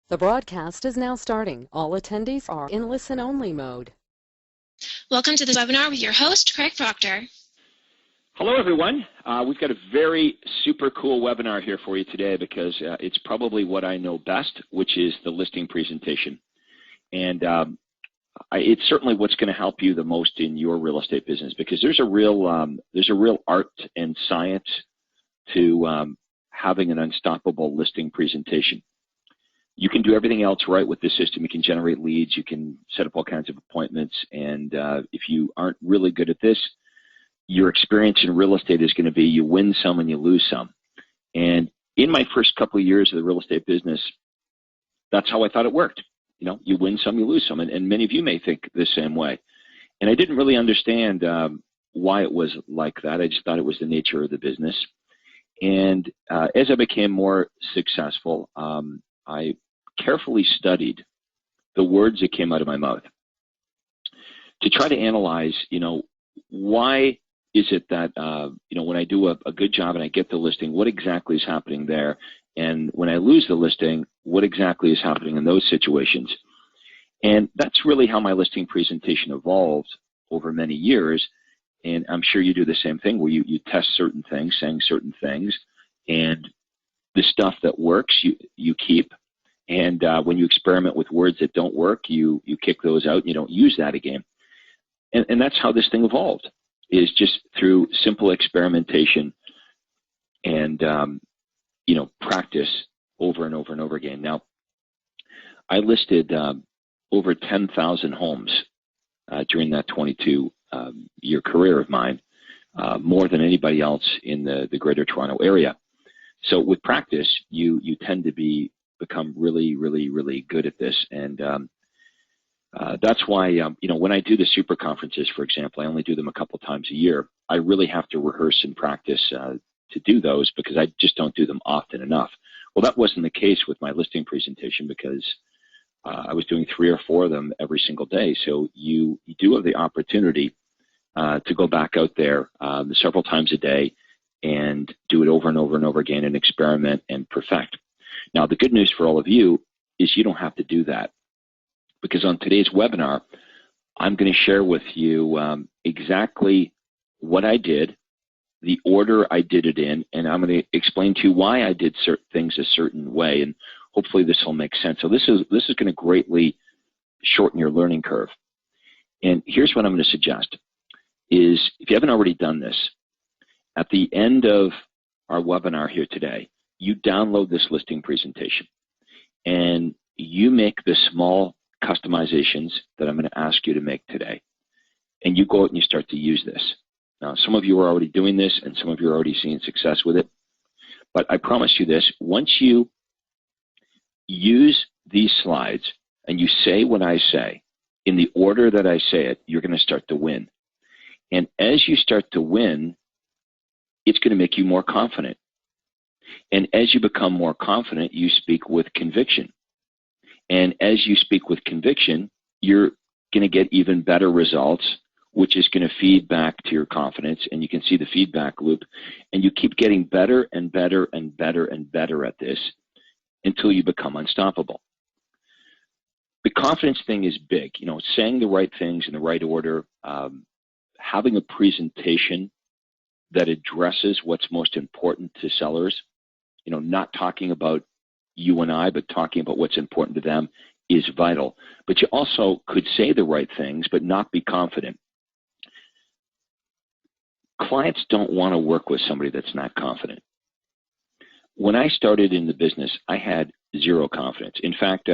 The broadcast is now starting. All attendees are in listen-only mode. Welcome to this webinar with your host, Craig Proctor. Hello, everyone. We've got a very super cool webinar here for you today because it's probably what I know best, which is the listing presentation. And it's certainly what's going to help you the most in your real estate business, because there's a real art and science to having an unstoppable listing presentation. You can do everything else right with this system. You can generate leads, you can set up all kinds of appointments, and if you aren't really good at this, your experience in real estate is going to be you win some and you lose some. And in my first couple of years of the real estate business, that's how I thought it worked. You know, you win some, you lose some, and many of you may think the same way. And I didn't really understand why it was like that. I just thought it was the nature of the business. And as I became more successful, I carefully studied the words that came out of my mouth to try to analyze, why is it that, when I do a good job and I get the listing, what exactly is happening there? And when I lose the listing, what exactly is happening in those situations? And that's really how my listing presentation evolved over many years. And I'm sure you do the same thing where you test certain things, saying certain things, and the stuff that works, you keep. And when you experiment with words that don't work, you kick those out and you don't use that again. And that's how this thing evolved, is just through simple experimentation and, practice over and over and over again. Now, I listed over 10,000 homes during that 22-year career of mine, more than anybody else in the Greater Toronto area. So with practice, you tend to become really, really, really good at this. And that's why, when I do the super conferences, for example, I only do them a couple times a year. I really have to rehearse and practice to do those because I just don't do them often enough. Well, that wasn't the case with my listing presentation because I was doing 3 or 4 of them every single day. So you do have the opportunity to go back out there several times a day and do it over and over and over again and experiment and perfect. Now, the good news for all of you is you don't have to do that, because on today's webinar, I'm going to share with you exactly what I did, the order I did it in, and I'm going to explain to you why I did certain things a certain way, and hopefully this will make sense. So this is going to greatly shorten your learning curve. And here's what I'm going to suggest, is if you haven't already done this, at the end of our webinar here today, you download this listing presentation and you make the small customizations that I'm going to ask you to make today. And you go out and you start to use this. Now, some of you are already doing this and some of you are already seeing success with it. But I promise you this, once you use these slides and you say what I say in the order that I say it, you're going to start to win. And as you start to win, it's going to make you more confident. And as you become more confident, you speak with conviction. And as you speak with conviction, you're going to get even better results, which is going to feed back to your confidence. And you can see the feedback loop. And you keep getting better and better and better and better at this until you become unstoppable. The confidence thing is big. Saying the right things in the right order, having a presentation that addresses what's most important to sellers, not talking about you and I, but talking about what's important to them is vital. But you also could say the right things, but not be confident. Clients don't want to work with somebody that's not confident. When I started in the business, I had zero confidence. In fact,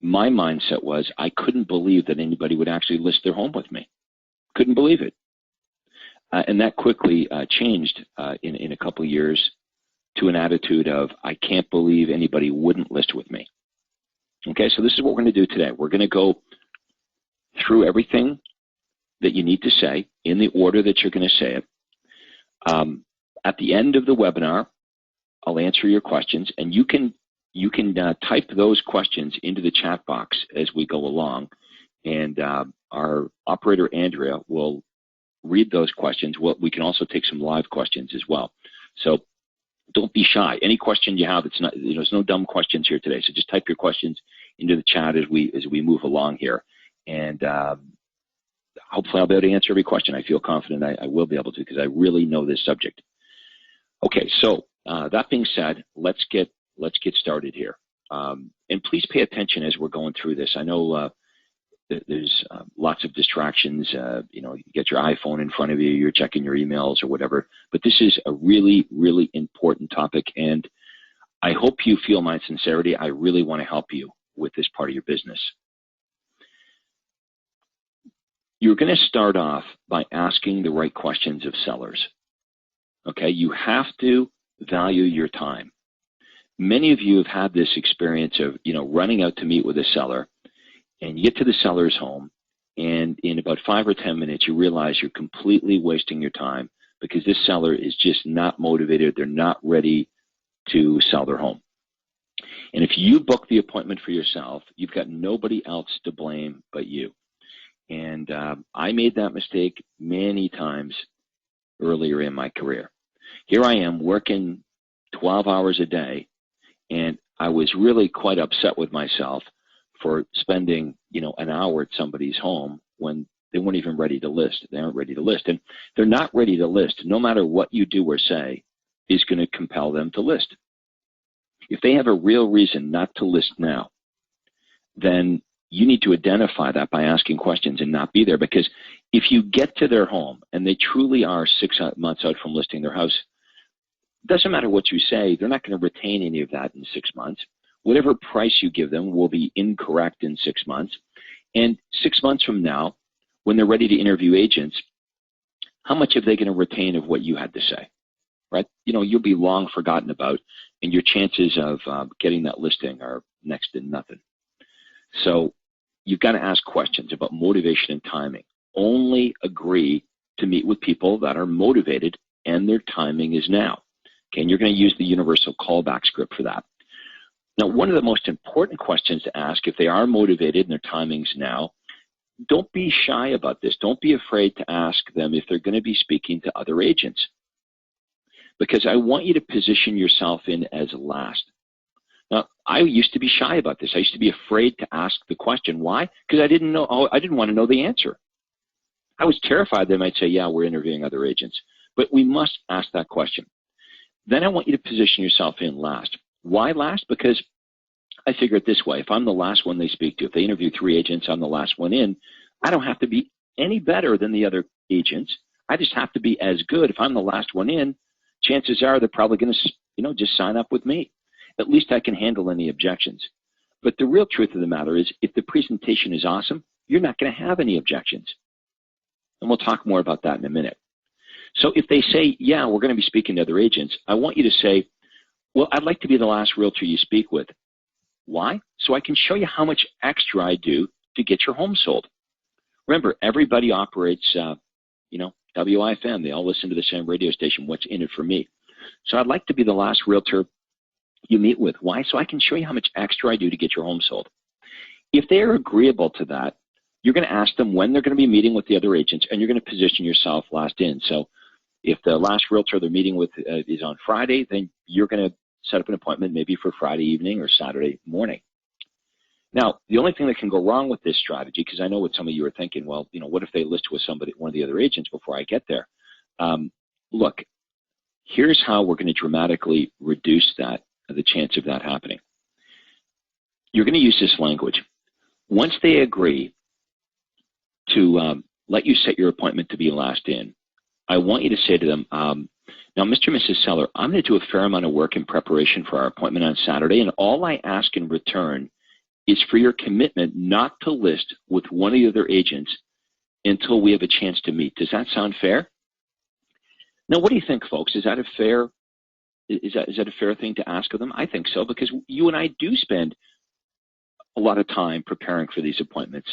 my mindset was I couldn't believe that anybody would actually list their home with me. Couldn't believe it. And that quickly changed in a couple of years to an attitude of, I can't believe anybody wouldn't list with me. Okay, so this is what we're going to do today. We're going to go through everything that you need to say in the order that you're going to say it. At the end of the webinar, I'll answer your questions, and you can type those questions into the chat box as we go along, and our operator, Andrea, will read those questions. We can also take some live questions as well. So Don't be shy. Any question you have, it's not, there's no dumb questions here today. So just type your questions into the chat as we move along here. And hopefully I'll be able to answer every question. I feel confident I will be able to, because I really know this subject. Okay, so that being said, let's get started here. And please pay attention as we're going through this. I know there's lots of distractions. You get your iPhone in front of you, you're checking your emails or whatever. But this is a really, really important topic, and I hope you feel my sincerity. I really want to help you with this part of your business. You're going to start off by asking the right questions of sellers. Okay, you have to value your time. Many of you have had this experience of, running out to meet with a seller, and you get to the seller's home, and in about 5 or 10 minutes, you realize you're completely wasting your time because this seller is just not motivated. They're not ready to sell their home. And if you book the appointment for yourself, you've got nobody else to blame but you. And I made that mistake many times earlier in my career. Here I am working 12 hours a day, and I was really quite upset with myself for spending, an hour at somebody's home when they weren't even ready to list. They aren't ready to list. And they're not ready to list. No matter what you do or say is going to compel them to list. If they have a real reason not to list now, then you need to identify that by asking questions and not be there. Because if you get to their home and they truly are 6 months out from listing their house, it doesn't matter what you say, they're not going to retain any of that in 6 months. Whatever price you give them will be incorrect in 6 months. And 6 months from now, when they're ready to interview agents, how much are they going to retain of what you had to say? Right? You'll be long forgotten about, and your chances of getting that listing are next to nothing. So you've got to ask questions about motivation and timing. Only agree to meet with people that are motivated and their timing is now. Okay, and you're going to use the universal callback script for that. Now, one of the most important questions to ask, if they are motivated and their timing's now, don't be shy about this. Don't be afraid to ask them if they're going to be speaking to other agents. Because I want you to position yourself in as last. Now, I used to be shy about this. I used to be afraid to ask the question. Why? Because I didn't want to know the answer. I was terrified they might say, yeah, we're interviewing other agents. But we must ask that question. Then I want you to position yourself in last. Why last? Because I figure it this way. If I'm the last one they speak to, if they interview 3 agents, I'm the last one in, I don't have to be any better than the other agents. I just have to be as good. If I'm the last one in, chances are they're probably going to, just sign up with me. At least I can handle any objections. But the real truth of the matter is, if the presentation is awesome, you're not going to have any objections. And we'll talk more about that in a minute. So if they say, yeah, we're going to be speaking to other agents, I want you to say, well, I'd like to be the last realtor you speak with. Why? So I can show you how much extra I do to get your home sold. Remember, everybody operates, WIFM. They all listen to the same radio station. What's in it for me? So I'd like to be the last realtor you meet with. Why? So I can show you how much extra I do to get your home sold. If they are agreeable to that, you're going to ask them when they're going to be meeting with the other agents, and you're going to position yourself last in. So if the last realtor they're meeting with is on Friday, then you're going to set up an appointment maybe for Friday evening or Saturday morning. Now, the only thing that can go wrong with this strategy, because I know what some of you are thinking, well, what if they list with one of the other agents before I get there? Look, here's how we're going to dramatically reduce the chance of that happening. You're going to use this language. Once they agree to let you set your appointment to be last in, I want you to say to them, now, Mr. and Mrs. Seller, I'm going to do a fair amount of work in preparation for our appointment on Saturday, and all I ask in return is for your commitment not to list with one of the other agents until we have a chance to meet. Does that sound fair? Now, what do you think, folks? Is that a fair thing to ask of them? I think so, because you and I do spend a lot of time preparing for these appointments.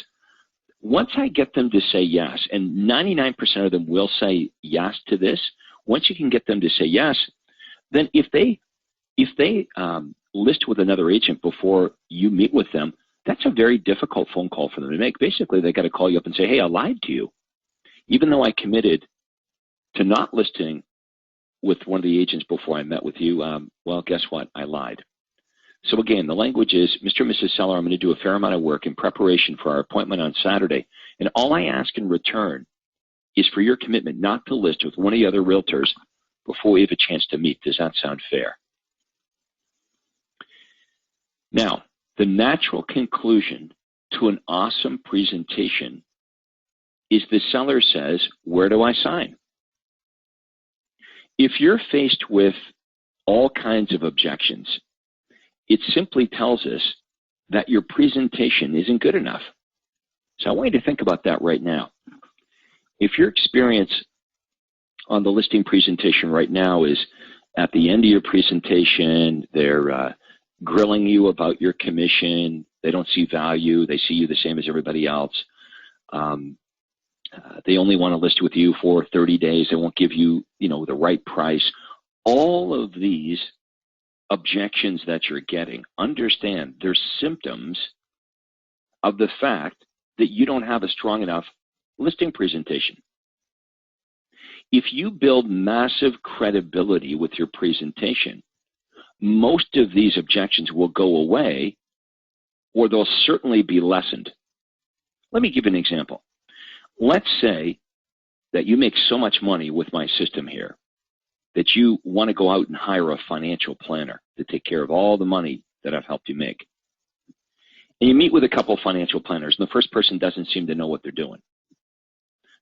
Once I get them to say yes, and 99% of them will say yes to this, once you can get them to say yes, then if they list with another agent before you meet with them, that's a very difficult phone call for them to make. Basically, they got to call you up and say, hey, I lied to you. Even though I committed to not listing with one of the agents before I met with you, well, guess what? I lied. So again, the language is, Mr. and Mrs. Seller, I'm going to do a fair amount of work in preparation for our appointment on Saturday, and all I ask in return is for your commitment not to list with one of the other realtors before we have a chance to meet. Does that sound fair? Now, the natural conclusion to an awesome presentation is the seller says, where do I sign? If you're faced with all kinds of objections, it simply tells us that your presentation isn't good enough. So I want you to think about that right now. If your experience on the listing presentation right now is at the end of your presentation, they're grilling you about your commission, they don't see value, they see you the same as everybody else, they only want to list with you for 30 days, they won't give you, the right price. All of these objections that you're getting, understand they're symptoms of the fact that you don't have a strong enough listing presentation. If you build massive credibility with your presentation, most of these objections will go away, or they'll certainly be lessened. Let me give you an example. Let's say that you make so much money with my system here that you want to go out and hire a financial planner to take care of all the money that I've helped you make. And you meet with a couple of financial planners, and the first person doesn't seem to know what they're doing.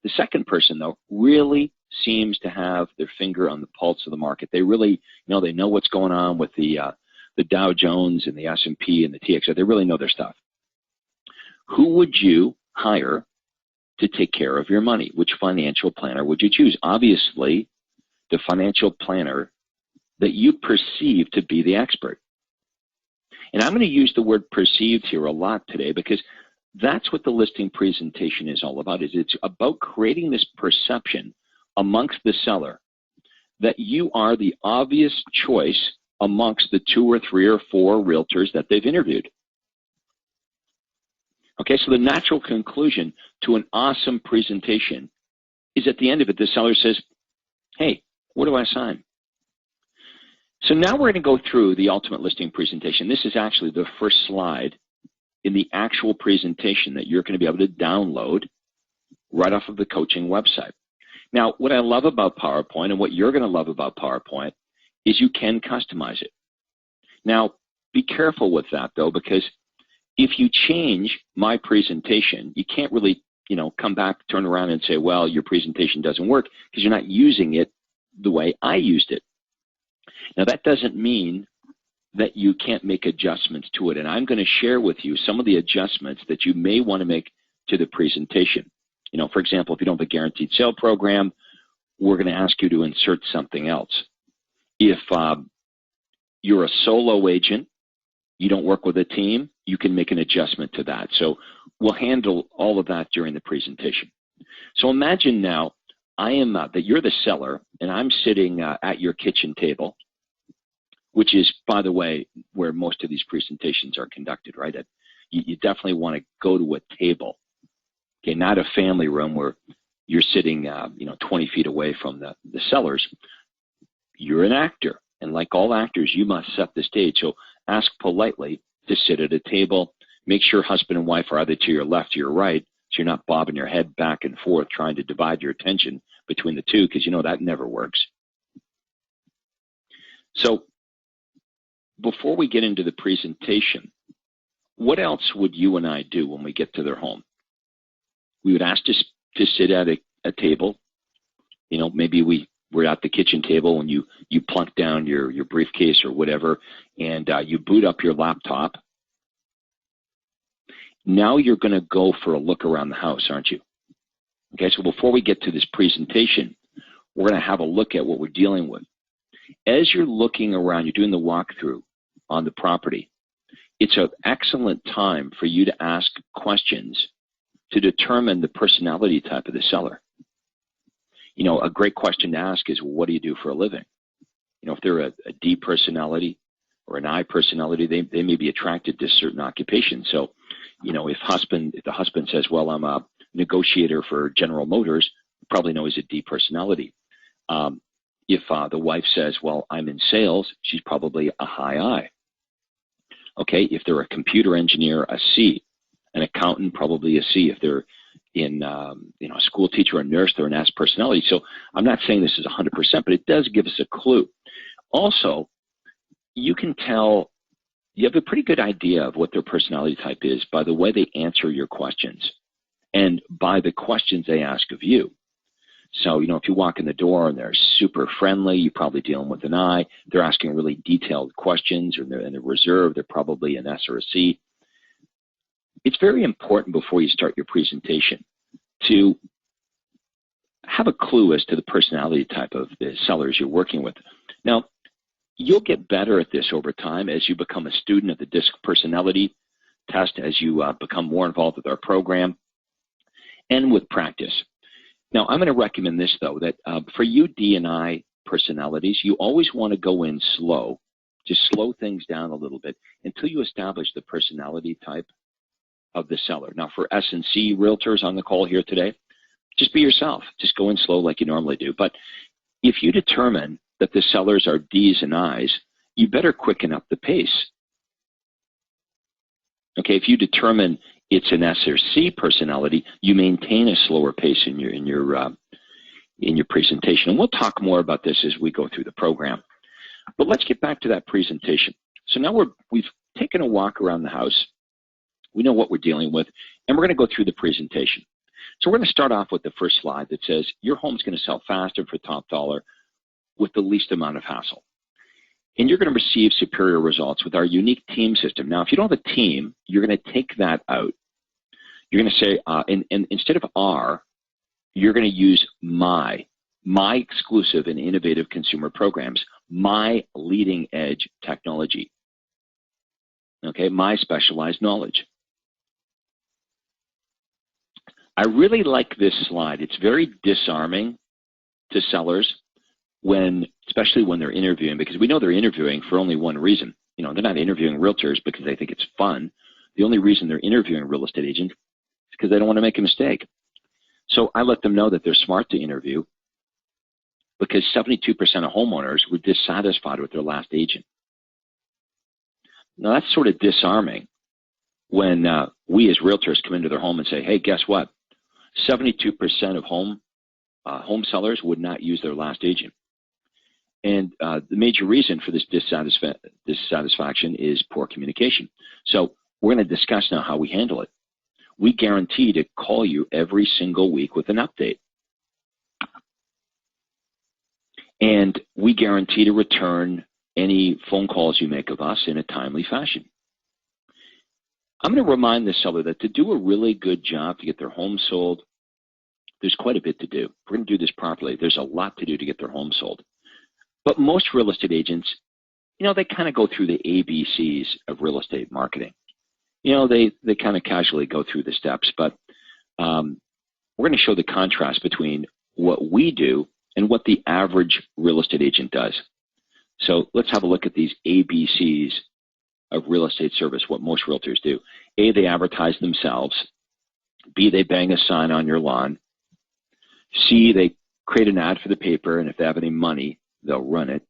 The second person, though, really seems to have their finger on the pulse of the market. They really, they know what's going on with the Dow Jones and the S&P and the TXR. They really know their stuff. Who would you hire to take care of your money? Which financial planner would you choose? Obviously, the financial planner that you perceive to be the expert. And I'm going to use the word perceived here a lot today because that's what the listing presentation is all about. It's about creating this perception amongst the seller that you are the obvious choice amongst the 2 or 3 or 4 realtors that they've interviewed. Okay, so the natural conclusion to an awesome presentation is at the end of it, the seller says, hey, where do I sign? So now we're going to go through the ultimate listing presentation. This is actually the first slide in the actual presentation that you're going to be able to download right off of the coaching website. Now, what I love about PowerPoint and what you're going to love about PowerPoint is you can customize it. Now, be careful with that, though, because if you change my presentation, you can't really, come back, turn around and say, well, your presentation doesn't work because you're not using it the way I used it. Now, that doesn't mean that you can't make adjustments to it. And I'm going to share with you some of the adjustments that you may want to make to the presentation. For example, if you don't have a guaranteed sale program, we're going to ask you to insert something else. If you're a solo agent, you don't work with a team, you can make an adjustment to that. So we'll handle all of that during the presentation. So imagine now I am that you're the seller and I'm sitting at your kitchen table, which is, by the way, where most of these presentations are conducted, right? You definitely want to go to a table, okay, not a family room where you're sitting 20 feet away from the sellers. You're an actor, and like all actors, you must set the stage. So ask politely to sit at a table. Make sure husband and wife are either to your left or your right, so you're not bobbing your head back and forth trying to divide your attention between the two, because that never works. So before we get into the presentation, what else would you and I do when we get to their home? We would ask to sit at a table. Maybe we're at the kitchen table and you plunk down your briefcase or whatever, and you boot up your laptop. Now you're going to go for a look around the house, aren't you? Okay, so before we get to this presentation, we're going to have a look at what we're dealing with. As you're looking around, you're doing the walkthrough on the property, it's an excellent time for you to ask questions to determine the personality type of the seller. A great question to ask is, what do you do for a living? If they're a D personality or an I personality, they may be attracted to certain occupations. So, if the husband says, well, I'm a negotiator for General Motors, you probably know he's a D personality. If the wife says, well, I'm in sales, she's probably a high I. Okay, if they're a computer engineer, a C. An accountant, probably a C. If they're in, a school teacher or a nurse, they're an S personality. So I'm not saying this is 100%, but it does give us a clue. Also, you can tell, you have a pretty good idea of what their personality type is by the way they answer your questions and by the questions they ask of you. So, if you walk in the door and they're super friendly, you're probably dealing with an I. They're asking really detailed questions, or they're reserved, they're probably an S or a C. It's very important before you start your presentation to have a clue as to the personality type of the sellers you're working with. Now, you'll get better at this over time as you become a student of the DISC personality test, as you become more involved with our program, and with practice. Now, I'm going to recommend this, though, that for you D and I personalities, you always want to go in slow, just slow things down a little bit until you establish the personality type of the seller. Now, for S and C realtors on the call here today, just be yourself. Just go in slow like you normally do. But if you determine that the sellers are D's and I's, you better quicken up the pace. Okay, if you determine it's an S or C personality, you maintain a slower pace in your presentation. And we'll talk more about this as we go through the program. But let's get back to that presentation. So now we've taken a walk around the house. We know what we're dealing with, and we're going to go through the presentation. So we're going to start off with the first slide that says your home's going to sell faster for top dollar with the least amount of hassle. And you're going to receive superior results with our unique team system. Now, if you don't have a team, you're going to take that out. You're going to say, and instead of our, you're going to use my exclusive and innovative consumer programs, my leading edge technology. Okay, my specialized knowledge. I really like this slide. It's very disarming to sellers especially when they're interviewing, because we know they're interviewing for only one reason. They're not interviewing realtors because they think it's fun. The only reason they're interviewing real estate agents is because they don't want to make a mistake. So I let them know that they're smart to interview because 72% of homeowners were dissatisfied with their last agent. Now that's sort of disarming when we as realtors come into their home and say, hey, guess what? 72% of home sellers would not use their last agent. And the major reason for this dissatisfaction is poor communication. So we're going to discuss now how we handle it. We guarantee to call you every single week with an update. And we guarantee to return any phone calls you make of us in a timely fashion. I'm going to remind the seller that to do a really good job to get their home sold, there's quite a bit to do. If we're going to do this properly, there's a lot to do to get their home sold. But most real estate agents, they kind of go through the ABCs of real estate marketing. They kind of casually go through the steps, but we're going to show the contrast between what we do and what the average real estate agent does. So let's have a look at these ABCs of real estate service, what most realtors do. A, they advertise themselves. B, they bang a sign on your lawn. C, they create an ad for the paper, and if they have any money, they'll run it.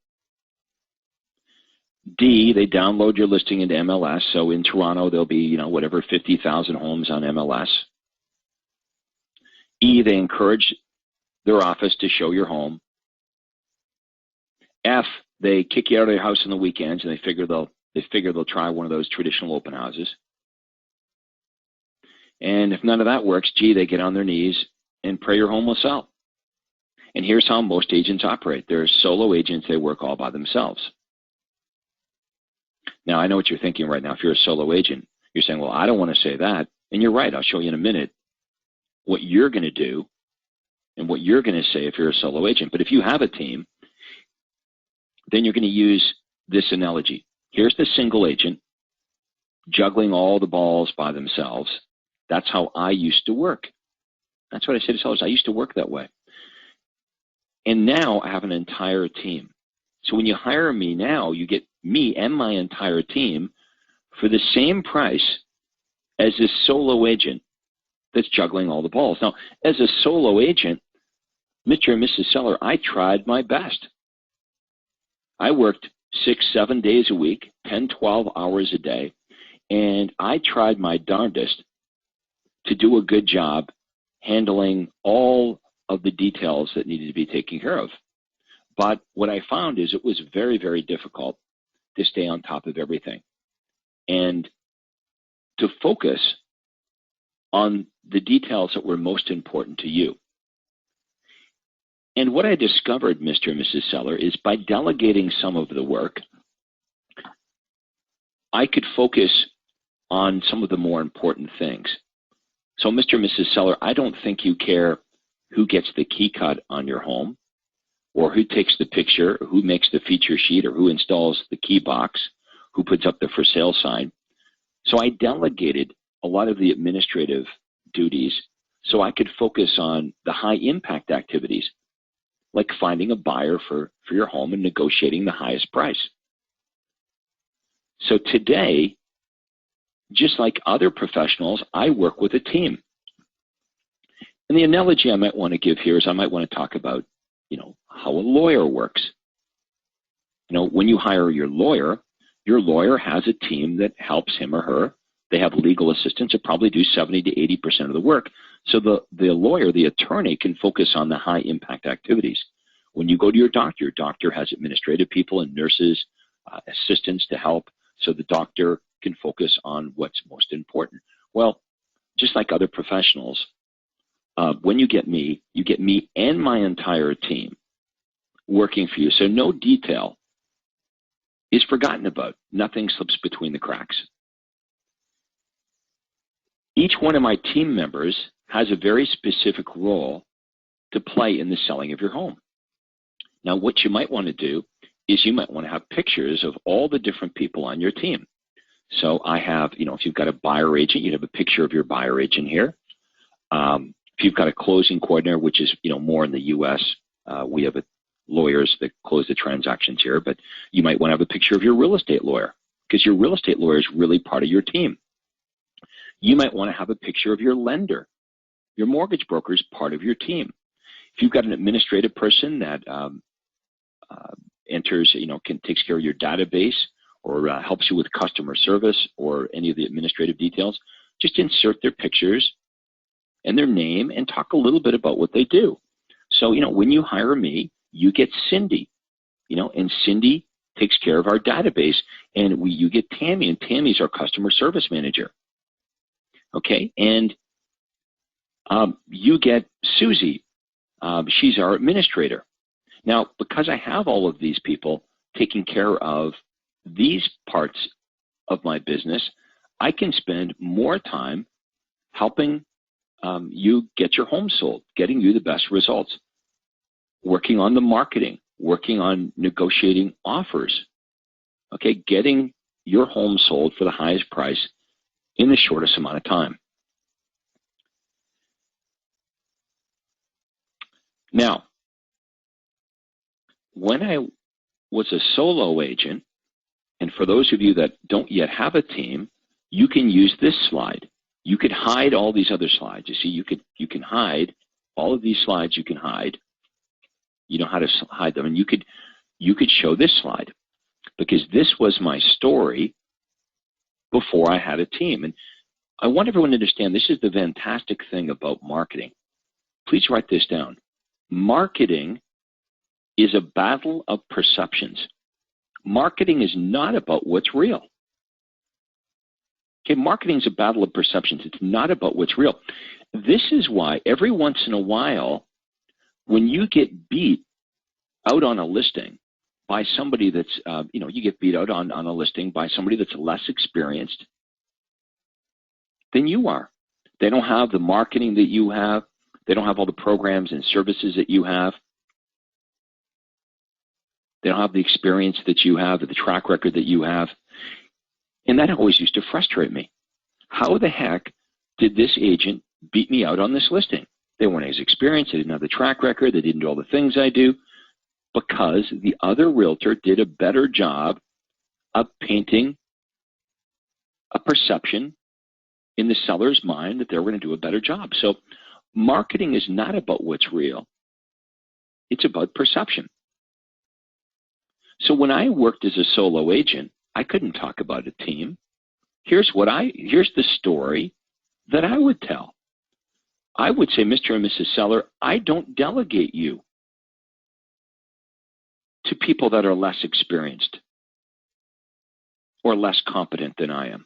D, they download your listing into MLS. So in Toronto, there'll be, 50,000 homes on MLS. E, they encourage their office to show your home. F, they kick you out of their house on the weekends, and they figure they'll try one of those traditional open houses. And if none of that works, G, they get on their knees and pray your home will sell. And here's how most agents operate. They're solo agents. They work all by themselves. Now, I know what you're thinking right now. If you're a solo agent, you're saying, well, I don't want to say that. And you're right. I'll show you in a minute what you're going to do and what you're going to say if you're a solo agent. But if you have a team, then you're going to use this analogy. Here's the single agent juggling all the balls by themselves. That's how I used to work. That's what I say to sellers. I used to work that way. And now I have an entire team. So when you hire me now, you get me and my entire team for the same price as this solo agent that's juggling all the balls. Now, as a solo agent, Mr. and Mrs. Seller, I tried my best. I worked 6, 7 days a week, 10, 12 hours a day, and I tried my darndest to do a good job handling all of the details that needed to be taken care of. But what I found is it was very, very difficult to stay on top of everything and to focus on the details that were most important to you. And what I discovered, Mr. and Mrs. Seller, is by delegating some of the work, I could focus on some of the more important things. So, Mr. and Mrs. Seller, I don't think you care who gets the key cut on your home, or who takes the picture, or who makes the feature sheet, or who installs the key box, who puts up the for sale sign. So I delegated a lot of the administrative duties so I could focus on the high impact activities, like finding a buyer for your home and negotiating the highest price. So today, just like other professionals, I work with a team. And the analogy I might want to give here is I might want to talk about, how a lawyer works. When you hire your lawyer has a team that helps him or her. They have legal assistants that probably do 70 to 80% of the work. So the lawyer, the attorney, can focus on the high impact activities. When you go to your doctor has administrative people and nurses, assistants to help, so the doctor can focus on what's most important. Well, just like other professionals, when you get me and my entire team working for you. So no detail is forgotten about. Nothing slips between the cracks. Each one of my team members has a very specific role to play in the selling of your home. Now, what you might want to do is you might want to have pictures of all the different people on your team. So I have, if you've got a buyer agent, you'd have a picture of your buyer agent here. If you've got a closing coordinator, which is, more in the U.S., we have lawyers that close the transactions here, but you might want to have a picture of your real estate lawyer, because your real estate lawyer is really part of your team. You might want to have a picture of your lender. Your mortgage broker is part of your team. If you've got an administrative person that enters, takes care of your database or helps you with customer service or any of the administrative details, just insert their pictures and their name and talk a little bit about what they do. So, when you hire me, you get Cindy, and Cindy takes care of our database, and you get Tammy, and Tammy's our customer service manager. Okay, and you get Susie. She's our administrator. Now, because I have all of these people taking care of these parts of my business, I can spend more time helping you get your home sold, getting you the best results, working on the marketing, working on negotiating offers, okay, getting your home sold for the highest price in the shortest amount of time. Now, when I was a solo agent, and for those of you that don't yet have a team, you can use this slide. You could hide all these other slides. You see, you can hide all of these slides. You can hide. You know how to hide them, and you could show this slide, because this was my story before I had a team. And I want everyone to understand this is the fantastic thing about marketing. Please write this down. Marketing is a battle of perceptions. Marketing is not about what's real. Okay, marketing is a battle of perceptions. It's not about what's real. This is why every once in a while, when you get beat out on a listing by somebody that's, you get beat out on a listing by somebody that's less experienced than you are. They don't have the marketing that you have. They don't have all the programs and services that you have. They don't have the experience that you have, or the track record that you have. And that always used to frustrate me. How the heck did this agent beat me out on this listing? They weren't as experienced. They didn't have the track record. They didn't do all the things I do, because the other realtor did a better job of painting a perception in the seller's mind that they were going to do a better job. So marketing is not about what's real. It's about perception. So when I worked as a solo agent, I couldn't talk about a team. Here's the story that I would tell. I would say, Mr. and Mrs. Seller, I don't delegate you to people that are less experienced or less competent than I am.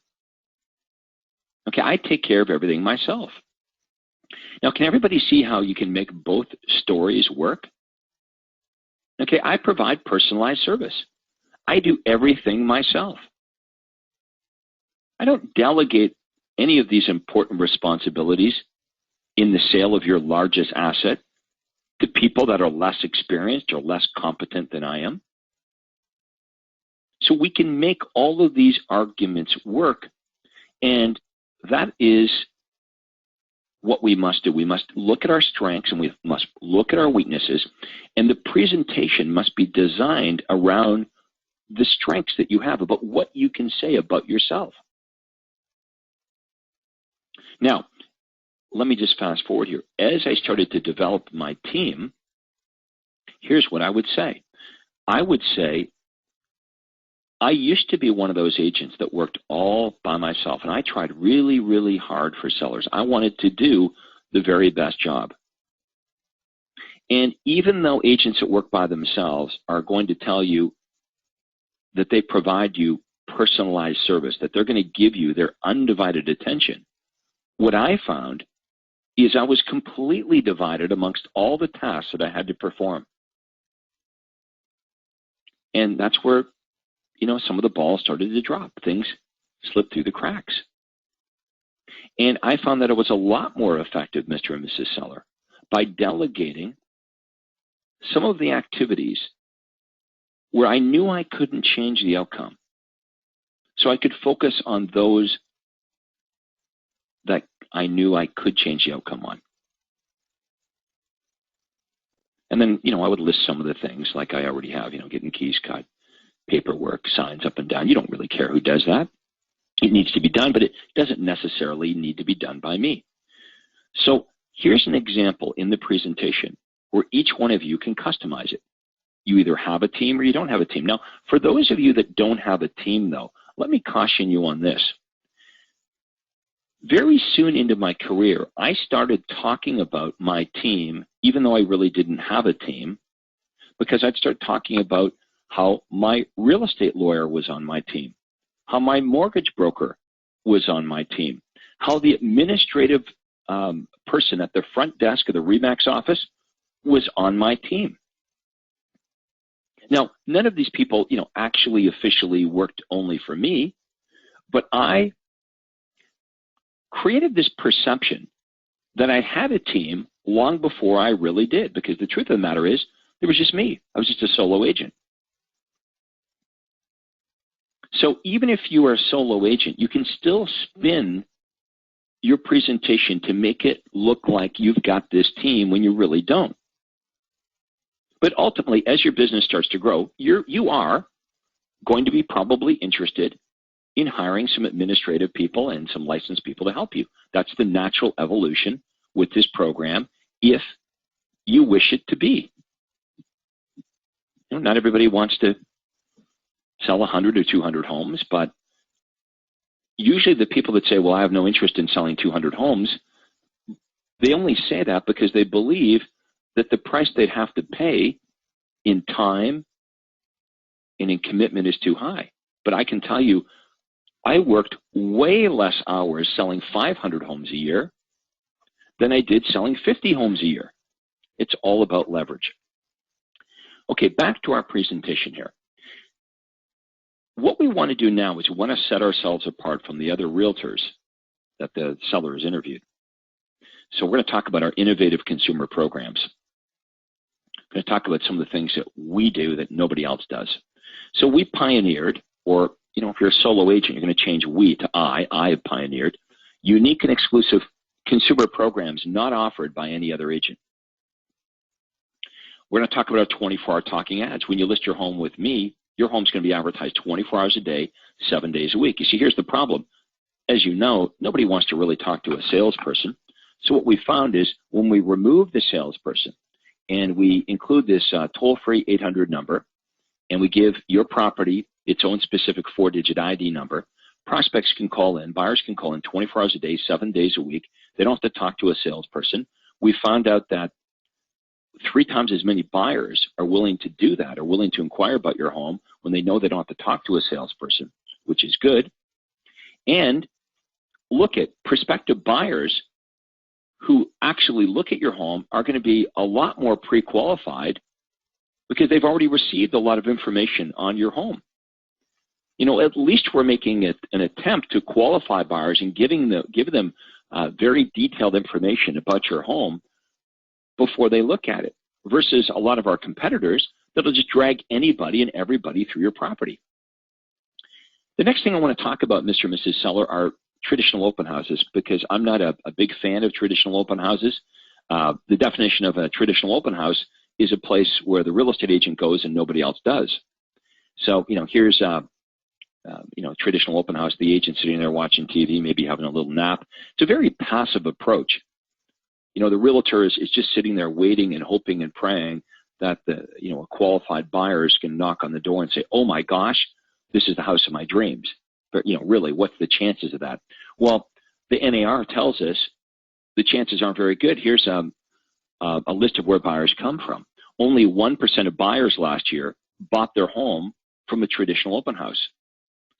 Okay, I take care of everything myself. Now, can everybody see how you can make both stories work? Okay, I provide personalized service. I do everything myself. I don't delegate any of these important responsibilities in the sale of your largest asset to people that are less experienced or less competent than I am. So we can make all of these arguments work, and that is what we must do. We must look at our strengths and we must look at our weaknesses, and the presentation must be designed around the strengths that you have, about what you can say about yourself. Now, let me just fast forward here. As I started to develop my team, here's what I would say. I would say, I used to be one of those agents that worked all by myself, and I tried really, really hard for sellers. I wanted to do the very best job. And even though agents that work by themselves are going to tell you that they provide you personalized service, that they're going to give you their undivided attention, what I found is I was completely divided amongst all the tasks that I had to perform. And that's where, some of the balls started to drop. Things slipped through the cracks. And I found that it was a lot more effective, Mr. and Mrs. Seller, by delegating some of the activities where I knew I couldn't change the outcome. So I could focus on those that I knew I could change the outcome on. And then, I would list some of the things like I already have, getting keys cut, paperwork, signs up and down. You don't really care who does that. It needs to be done, but it doesn't necessarily need to be done by me. So here's an example in the presentation where each one of you can customize it. You either have a team or you don't have a team. Now, for those of you that don't have a team, though, let me caution you on this. Very soon into my career, I started talking about my team, even though I really didn't have a team, because I'd start talking about how my real estate lawyer was on my team, how my mortgage broker was on my team, how the administrative person at the front desk of the RE/MAX office was on my team. Now, none of these people, actually officially worked only for me, but I created this perception that I had a team long before I really did, because the truth of the matter is, it was just me. I was just a solo agent. So even if you are a solo agent, you can still spin your presentation to make it look like you've got this team when you really don't. But ultimately, as your business starts to grow, you are going to be probably interested in hiring some administrative people and some licensed people to help you. That's the natural evolution with this program, if you wish it to be. Not everybody wants to sell 100 or 200 homes, but usually the people that say, well, I have no interest in selling 200 homes, they only say that because they believe that the price they'd have to pay in time and in commitment is too high. But I can tell you, I worked way less hours selling 500 homes a year than I did selling 50 homes a year. It's all about leverage. Okay, back to our presentation here. What we want to do now is we want to set ourselves apart from the other realtors that the seller has interviewed. So we're going to talk about our innovative consumer programs. I'm going to talk about some of the things that we do that nobody else does. So we pioneered, or if you're a solo agent, you're going to change we to I have pioneered, unique and exclusive consumer programs not offered by any other agent. We're going to talk about our 24-hour talking ads. When you list your home with me, your home's going to be advertised 24 hours a day, 7 days a week. You see, here's the problem. As you know, nobody wants to really talk to a salesperson. So what we found is when we remove the salesperson and we include this toll-free 800 number, and we give your property its own specific 4-digit ID number. Prospects can call in, buyers can call in 24 hours a day, 7 days a week. They don't have to talk to a salesperson. We found out that 3 times as many buyers are willing to do that, are willing to inquire about your home when they know they don't have to talk to a salesperson, which is good. And look at prospective buyers who actually look at your home are going to be a lot more pre-qualified because they've already received a lot of information on your home. You know, at least we're making it an attempt to qualify buyers and give them very detailed information about your home before they look at it, versus a lot of our competitors that'll just drag anybody and everybody through your property. The next thing I want to talk about, Mr. and Mrs. Seller, are traditional open houses, because I'm not a big fan of traditional open houses. The definition of a traditional open house is a place where the real estate agent goes and nobody else does. So, you know, here's traditional open house, the agent sitting there watching TV, maybe having a little nap. It's a very passive approach. You know, the realtor is just sitting there waiting and hoping and praying that a qualified buyer is going to knock on the door and say, "Oh my gosh, this is the house of my dreams." But, you know, really, what's the chances of that? Well, the NAR tells us the chances aren't very good. Here's a list of where buyers come from. Only 1% of buyers last year bought their home from a traditional open house.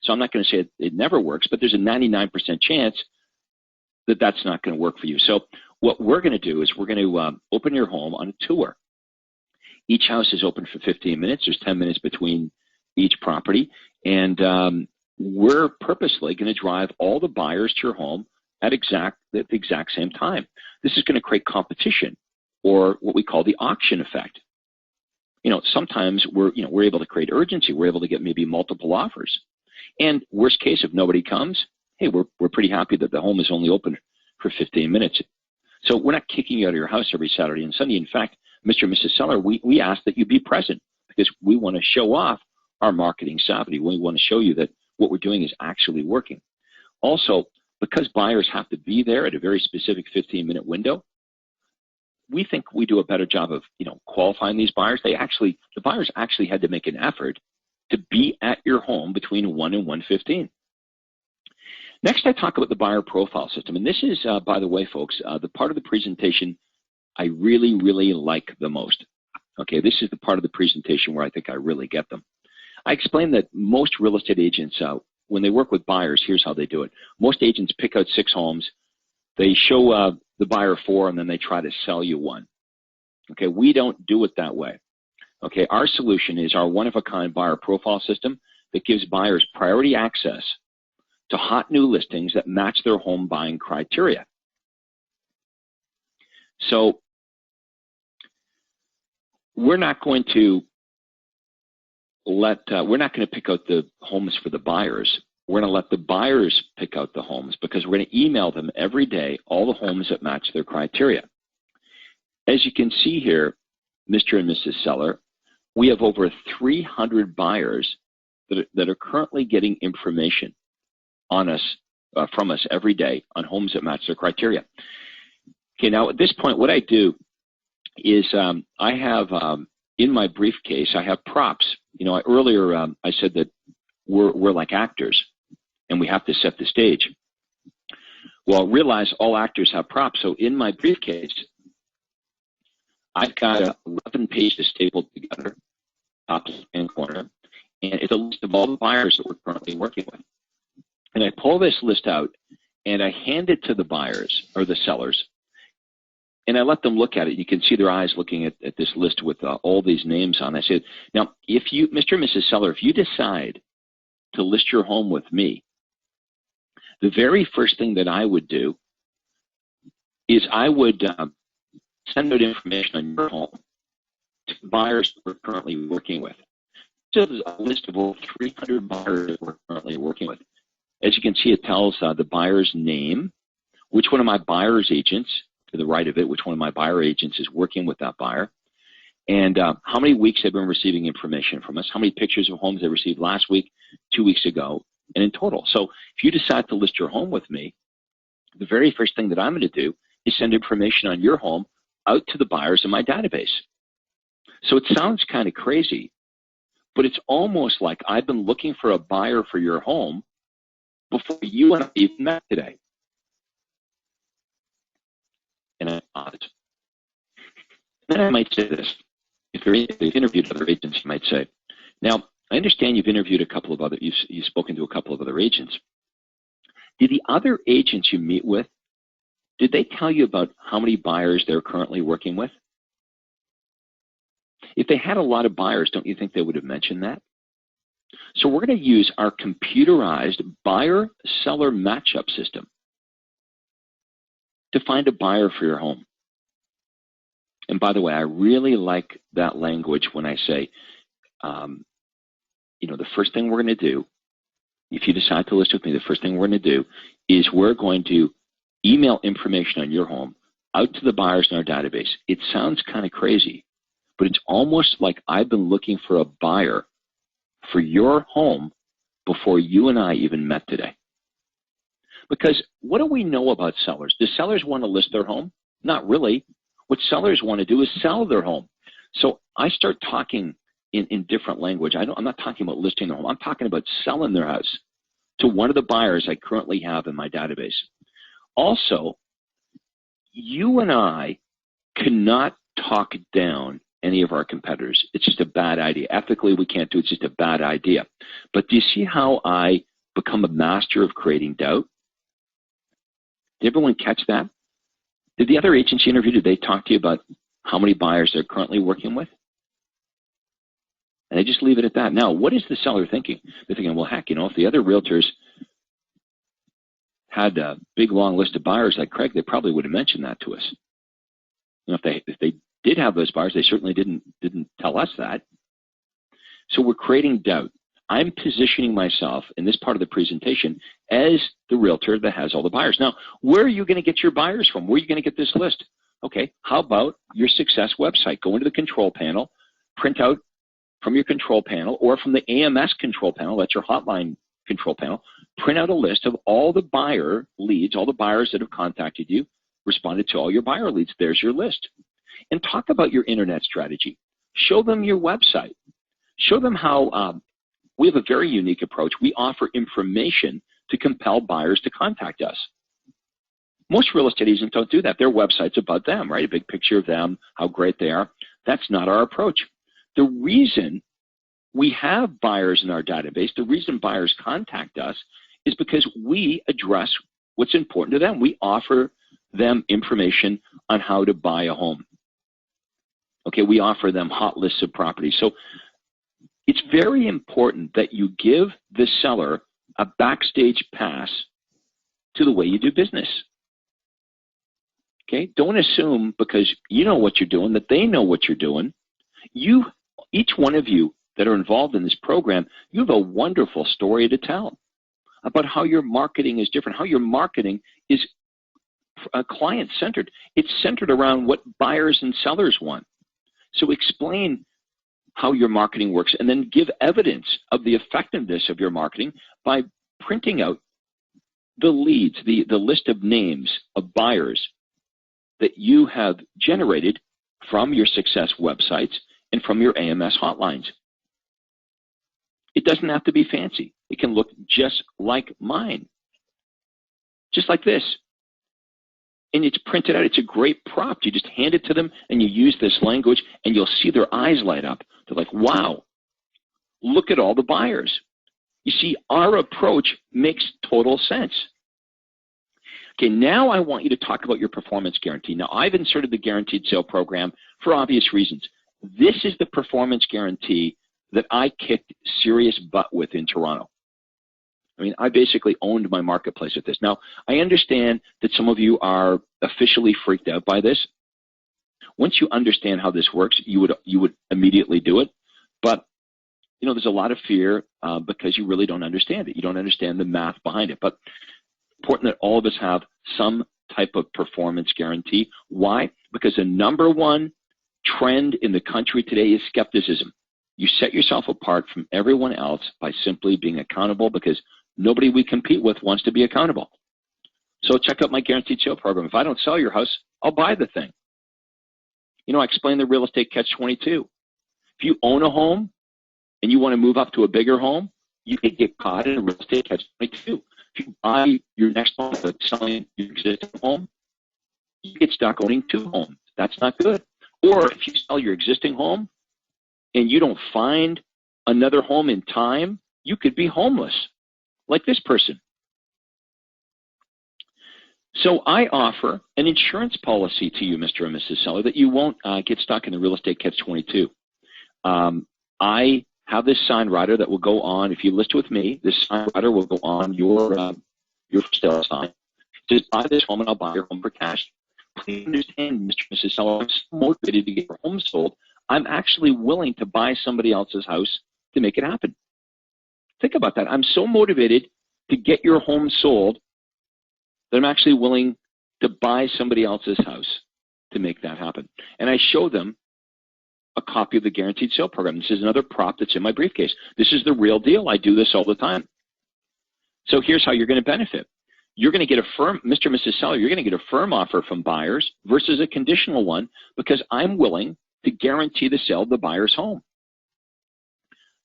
So I'm not going to say it never works, but there's a 99% chance that that's not going to work for you. So what we're going to do is we're going to open your home on a tour. Each house is open for 15 minutes. There's 10 minutes between each property. And we're purposely going to drive all the buyers to your home at the exact same time. This is going to create competition, or what we call the auction effect. You know, sometimes we're able to create urgency. We're able to get maybe multiple offers. And worst case, if nobody comes, hey, we're pretty happy that the home is only open for 15 minutes. So we're not kicking you out of your house every Saturday and Sunday. In fact, Mr. and Mrs. Seller, we ask that you be present, because we want to show off our marketing savvy. We want to show you that what we're doing is actually working. Also, because buyers have to be there at a very specific 15-minute window, we think we do a better job of qualifying these buyers. The buyers actually had to make an effort to be at your home between 1 and 1:15. Next, I talk about the buyer profile system. And this is, by the way, folks, the part of the presentation I really, really like the most. Okay, this is the part of the presentation where I think I really get them. I explained that most real estate agents, when they work with buyers, here's how they do it. Most agents pick out 6 homes. They show the buyer 4, and then they try to sell you 1. Okay, we don't do it that way. Okay, our solution is our one-of-a-kind buyer profile system that gives buyers priority access to hot new listings that match their home buying criteria. So we're not going to pick out the homes for the buyers. We're going to let the buyers pick out the homes, because we're going to email them every day all the homes that match their criteria. As you can see here, Mr. and Mrs. Seller, we have over 300 buyers that are currently getting information on us, from us every day on homes that match their criteria. Okay, now at this point, what I do is I have in my briefcase, I have props. You know, earlier I said that we're like actors, and we have to set the stage. Well, realize all actors have props. So in my briefcase, I've got 11 pages stapled together, top and corner, and it's a list of all the buyers that we're currently working with. And I pull this list out, and I hand it to the buyers, or the sellers, and I let them look at it. You can see their eyes looking at this list with all these names on it. I said, now, if you, Mr. and Mrs. Seller, if you decide to list your home with me, the very first thing that I would do is I would send out information on your home to buyers that we're currently working with. So there's a list of over 300 buyers that we're currently working with. As you can see, it tells the buyer's name, which one of my buyer's agents, to the right of it, which one of my buyer agents is working with that buyer, and how many weeks they've been receiving information from us, how many pictures of homes they received last week, 2 weeks ago, and in total. So if you decide to list your home with me, the very first thing that I'm going to do is send information on your home out to the buyers in my database. So it sounds kind of crazy, but it's almost like I've been looking for a buyer for your home before you and I even met today. And I pause. Then I might say this. If they've interviewed other agents, you might say, now, I understand you've interviewed a couple of other, you've spoken to a couple of other agents. Did the other agents you meet with, did they tell you about how many buyers they're currently working with? If they had a lot of buyers, don't you think they would have mentioned that? So we're going to use our computerized buyer-seller matchup system to find a buyer for your home. And by the way, I really like that language when I say, the first thing we're going to do, if you decide to list with me, the first thing we're going to do is we're going to email information on your home out to the buyers in our database. It sounds kind of crazy, but it's almost like I've been looking for a buyer for your home before you and I even met today. Because what do we know about sellers? Do sellers want to list their home? Not really. What sellers want to do is sell their home. So I start talking in different language. I'm not talking about listing their home. I'm talking about selling their house to one of the buyers I currently have in my database. Also, you and I cannot talk down any of our competitors. It's just a bad idea. Ethically, we can't do it. It's just a bad idea. But do you see how I become a master of creating doubt? Did everyone catch that? Did the other agents you interviewed, did they talk to you about how many buyers they're currently working with? And they just leave it at that. Now, what is the seller thinking? They're thinking, well, heck, if the other realtors had a big, long list of buyers like Craig, they probably would have mentioned that to us. If they did have those buyers, they certainly didn't tell us that. So we're creating doubt. I'm positioning myself in this part of the presentation as the realtor that has all the buyers. Now, where are you going to get your buyers from? Where are you going to get this list? Okay, how about your Success website? Go into the control panel, print out from your control panel or from the AMS control panel, that's your hotline control panel, print out a list of all the buyer leads, all the buyers that have contacted you, responded to all your buyer leads. There's your list. And talk about your internet strategy. Show them your website. Show them how we have a very unique approach. We offer information to compel buyers to contact us. Most real estate agents don't do that. Their website's about them, right? A big picture of them, how great they are. That's not our approach. The reason we have buyers in our database, the reason buyers contact us is because we address what's important to them. We offer them information on how to buy a home. Okay, we offer them hot lists of properties. So it's very important that you give the seller a backstage pass to the way you do business. Okay, don't assume because you know what you're doing that they know what you're doing. Each one of you that are involved in this program, you have a wonderful story to tell about how your marketing is different, how your marketing is client-centered. It's centered around what buyers and sellers want. So explain how your marketing works and then give evidence of the effectiveness of your marketing by printing out the leads, the list of names of buyers that you have generated from your Success websites and from your AMS hotlines. It doesn't have to be fancy. It can look just like mine, just like this. And it's printed out. It's a great prop. You just hand it to them and you use this language and you'll see their eyes light up. They're like, wow, look at all the buyers. You see, our approach makes total sense. Okay, now I want you to talk about your performance guarantee. Now, I've inserted the guaranteed sale program for obvious reasons. This is the performance guarantee that I kicked serious butt with in Toronto. I mean, I basically owned my marketplace with this. Now, I understand that some of you are officially freaked out by this. Once you understand how this works, you would immediately do it. But, there's a lot of fear because you really don't understand it. You don't understand the math behind it. But important that all of us have some type of performance guarantee. Why? Because the number one trend in the country today is skepticism. You set yourself apart from everyone else by simply being accountable because nobody we compete with wants to be accountable. So check out my guaranteed sale program. If I don't sell your house, I'll buy the thing. I explain the real estate catch-22. If you own a home and you want to move up to a bigger home, you could get caught in a real estate catch-22. If you buy your next home but selling your existing home, you get stuck owning two homes. That's not good. Or if you sell your existing home and you don't find another home in time, you could be homeless, like this person. So I offer an insurance policy to you, Mr. and Mrs. Seller, that you won't get stuck in the real estate catch-22. I have this sign rider that will go on. If you list with me, this sign rider will go on your for sale sign. Just buy this home and I'll buy your home for cash. Please understand, Mr. and Mrs. Seller, I'm so motivated to get your home sold. I'm actually willing to buy somebody else's house to make it happen. Think about that. I'm so motivated to get your home sold that I'm actually willing to buy somebody else's house to make that happen. And I show them a copy of the guaranteed sale program. This is another prop that's in my briefcase. This is the real deal. I do this all the time. So here's how you're going to benefit. You're going to get a firm, Mr. and Mrs. Seller, you're going to get a firm offer from buyers versus a conditional one because I'm willing to guarantee the sale of the buyer's home.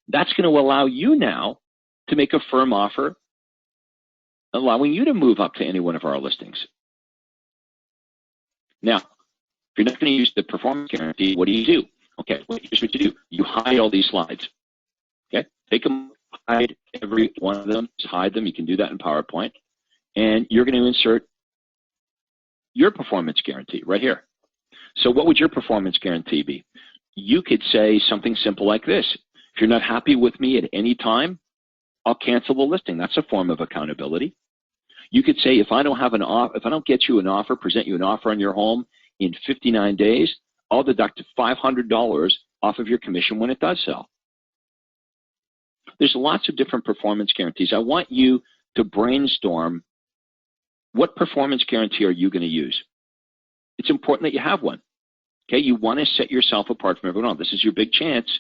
That's going to allow you now to make a firm offer, allowing you to move up to any one of our listings. Now, if you're not going to use the performance guarantee, what do? Okay, well, here's what you do. You hide all these slides. Okay, take them, hide every one of them, just hide them. You can do that in PowerPoint. And you're going to insert your performance guarantee right here. So what would your performance guarantee be? You could say something simple like this. If you're not happy with me at any time, I'll cancel the listing. That's a form of accountability. You could say, if I don't get you an offer, present you an offer on your home in 59 days, I'll deduct $500 off of your commission when it does sell. There's lots of different performance guarantees. I want you to brainstorm, what performance guarantee are you going to use? It's important that you have one. Okay, you want to set yourself apart from everyone else. This is your big chance.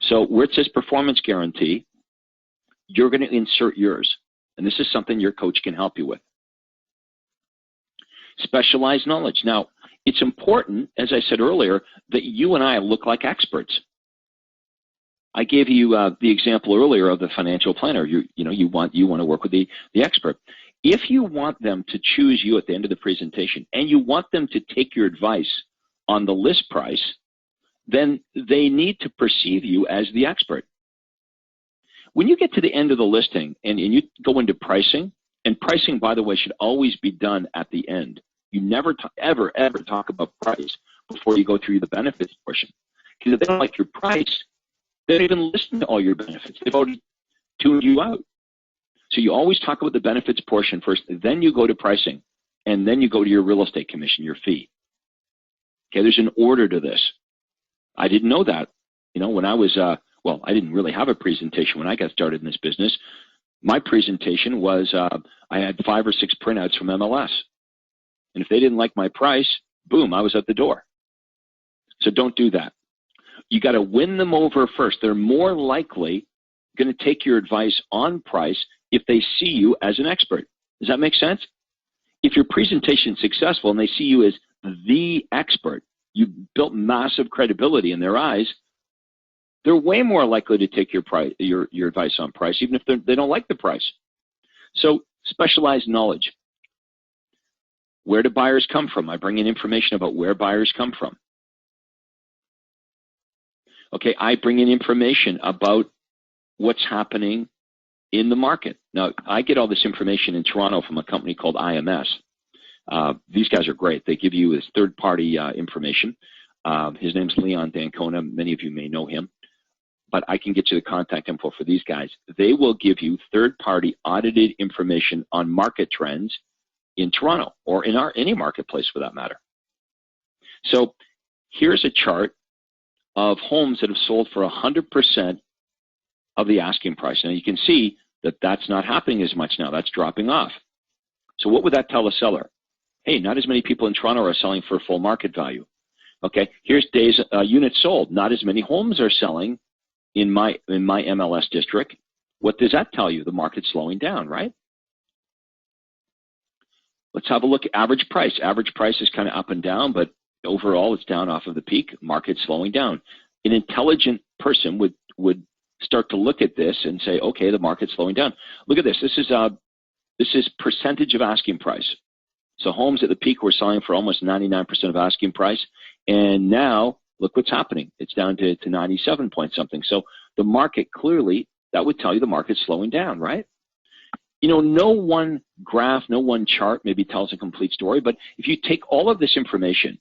So where it says performance guarantee, you're going to insert yours. And this is something your coach can help you with. Specialized knowledge. Now, it's important, as I said earlier, that you and I look like experts. I gave you the example earlier of the financial planner. You want to work with the expert. If you want them to choose you at the end of the presentation and you want them to take your advice on the list price, then they need to perceive you as the expert. When you get to the end of the listing and you go into pricing, and pricing, by the way, should always be done at the end. You never ever talk about price before you go through the benefits portion. Because if they don't like your price, they don't even listen to all your benefits. They've already tuned you out. So you always talk about the benefits portion first, then you go to pricing, and then you go to your real estate commission, your fee. Okay, there's an order to this. I didn't know that. When I was, I didn't really have a presentation when I got started in this business. My presentation was, I had 5 or 6 printouts from MLS. And if they didn't like my price, boom, I was at the door. So don't do that. You got to win them over first. They're more likely going to take your advice on price if they see you as an expert. Does that make sense? If your presentation is successful and they see you as the expert, you built massive credibility in their eyes, they're way more likely to take your advice on price, even if they don't like the price. So specialized knowledge. Where do buyers come from? I bring in information about where buyers come from. Okay, I bring in information about what's happening in the market. Now, I get all this information in Toronto from a company called IMS. These guys are great. They give you this third-party information. His name's Leon Dancona. Many of you may know him. But I can get you the contact info for these guys. They will give you third-party audited information on market trends in Toronto or in any marketplace for that matter. So here's a chart of homes that have sold for 100% of the asking price. Now you can see that that's not happening as much now. That's dropping off. So what would that tell a seller? Hey, not as many people in Toronto are selling for full market value. Okay, here's days units sold. Not as many homes are selling in my MLS district. What does that tell you? The market's slowing down, right? Let's have a look at average price. Average price is kind of up and down, but overall it's down off of the peak. Market's slowing down. An intelligent person would start to look at this and say, okay, the market's slowing down. Look at this. This is percentage of asking price. So homes at the peak were selling for almost 99% of asking price, and now look what's happening. It's down to 97 point something. So the market clearly, that would tell you the market's slowing down, right? You know, no one graph, no one chart maybe tells a complete story, but if you take all of this information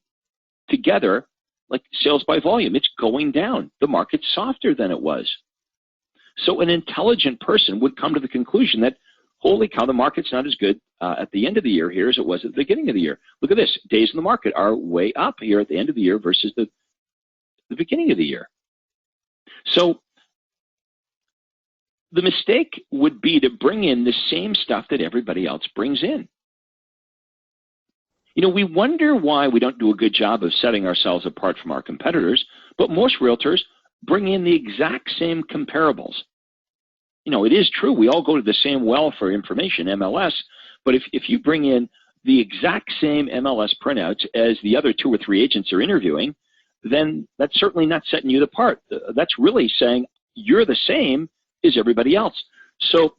together, like sales by volume, it's going down. The market's softer than it was. So an intelligent person would come to the conclusion that, holy cow, the market's not as good at the end of the year here as it was at the beginning of the year. Look at this. Days in the market are way up here at the end of the year versus the beginning of the year. So the mistake would be to bring in the same stuff that everybody else brings in. You know, we wonder why we don't do a good job of setting ourselves apart from our competitors, but most realtors bring in the exact same comparables. You know, it is true, we all go to the same well for information, MLS, but if you bring in the exact same MLS printouts as the other 2 or 3 agents are interviewing, then that's certainly not setting you apart. That's really saying you're the same as everybody else. So,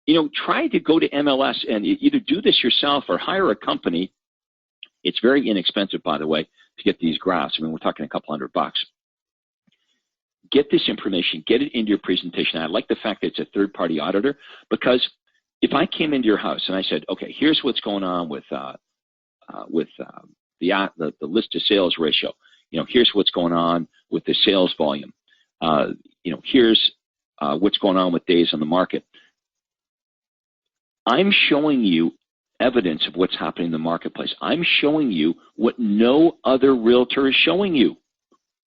you know, try to go to MLS and either do this yourself or hire a company. It's very inexpensive, by the way, to get these graphs. I mean, we're talking a couple $100. Get this information, get it into your presentation. I like the fact that it's a third-party auditor, because if I came into your house and I said, okay, here's what's going on with the list to sales ratio. You know, here's what's going on with the sales volume. You know, here's what's going on with days on the market. I'm showing you evidence of what's happening in the marketplace. I'm showing you what no other realtor is showing you.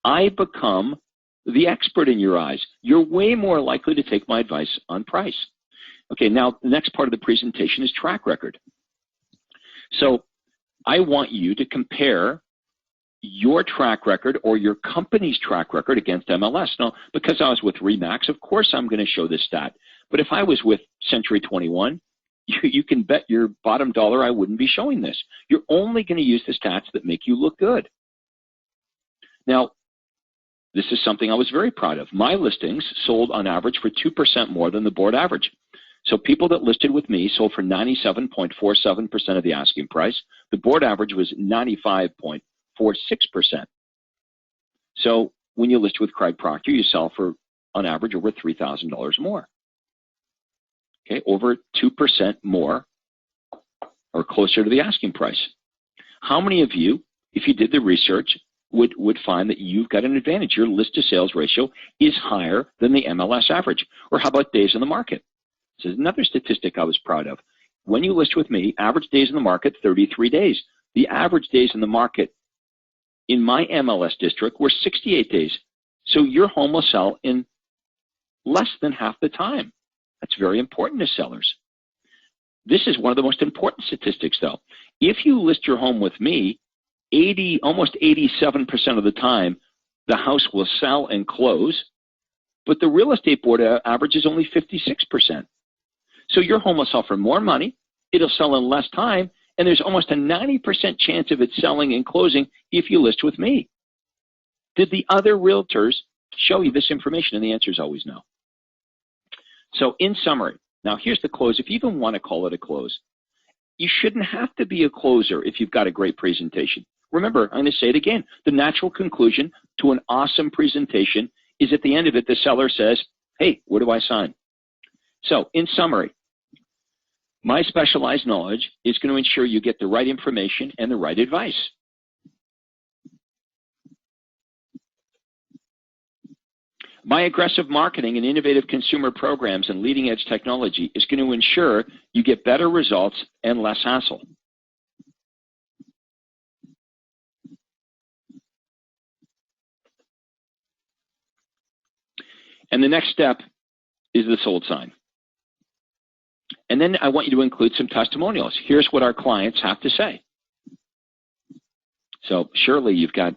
I become the expert in your eyes. You're way more likely to take my advice on price. Okay, now the next part of the presentation is track record. So I want you to compare your track record or your company's track record against MLS. Now, because I was with RE/MAX, of course I'm going to show this stat. But if I was with Century 21, you can bet your bottom dollar I wouldn't be showing this. You're only going to use the stats that make you look good. Now, this is something I was very proud of. My listings sold on average for 2% more than the board average. So people that listed with me sold for 97.47% of the asking price. The board average was 95.46%. So when you list with Craig Proctor, you sell for, on average, over $3,000 more. Okay, over 2% more or closer to the asking price. How many of you, if you did the research, would find that you've got an advantage? Your list to sales ratio is higher than the MLS average. Or how about days on the market? This is another statistic I was proud of. When you list with me, average days in the market, 33 days. The average days in the market in my MLS district were 68 days. So your home will sell in less than half the time. That's very important to sellers. This is one of the most important statistics, though. If you list your home with me, almost 87% of the time, the house will sell and close, but the real estate board average is only 56%. So your home will sell for more money, it'll sell in less time, and there's almost a 90% chance of it selling and closing if you list with me. Did the other realtors show you this information? And the answer is always no. So in summary, now here's the close. If you even want to call it a close, you shouldn't have to be a closer if you've got a great presentation. Remember, I'm going to say it again, the natural conclusion to an awesome presentation is at the end of it, the seller says, hey, where do I sign? So in summary, my specialized knowledge is going to ensure you get the right information and the right advice. My aggressive marketing and innovative consumer programs and leading-edge technology is going to ensure you get better results and less hassle. And the next step is the sold sign. And then I want you to include some testimonials. Here's what our clients have to say. So surely you've got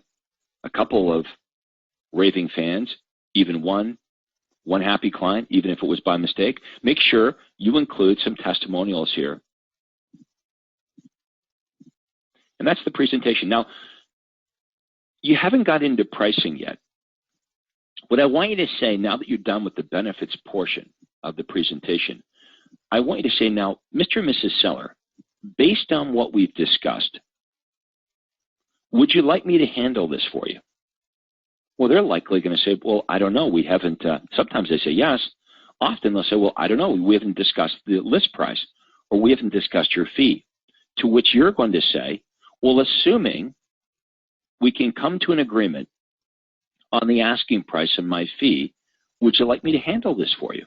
a couple of raving fans, even one happy client, even if it was by mistake. Make sure you include some testimonials here. And that's the presentation. Now, you haven't got into pricing yet. What I want you to say, now that you're done with the benefits portion of the presentation, I want you to say, now, Mr. and Mrs. Seller, based on what we've discussed, would you like me to handle this for you? Well, they're likely going to say, well, I don't know. We haven't, sometimes they say yes. Often they'll say, well, I don't know. We haven't discussed the list price, or we haven't discussed your fee. To which you're going to say, well, assuming we can come to an agreement on the asking price and my fee, would you like me to handle this for you?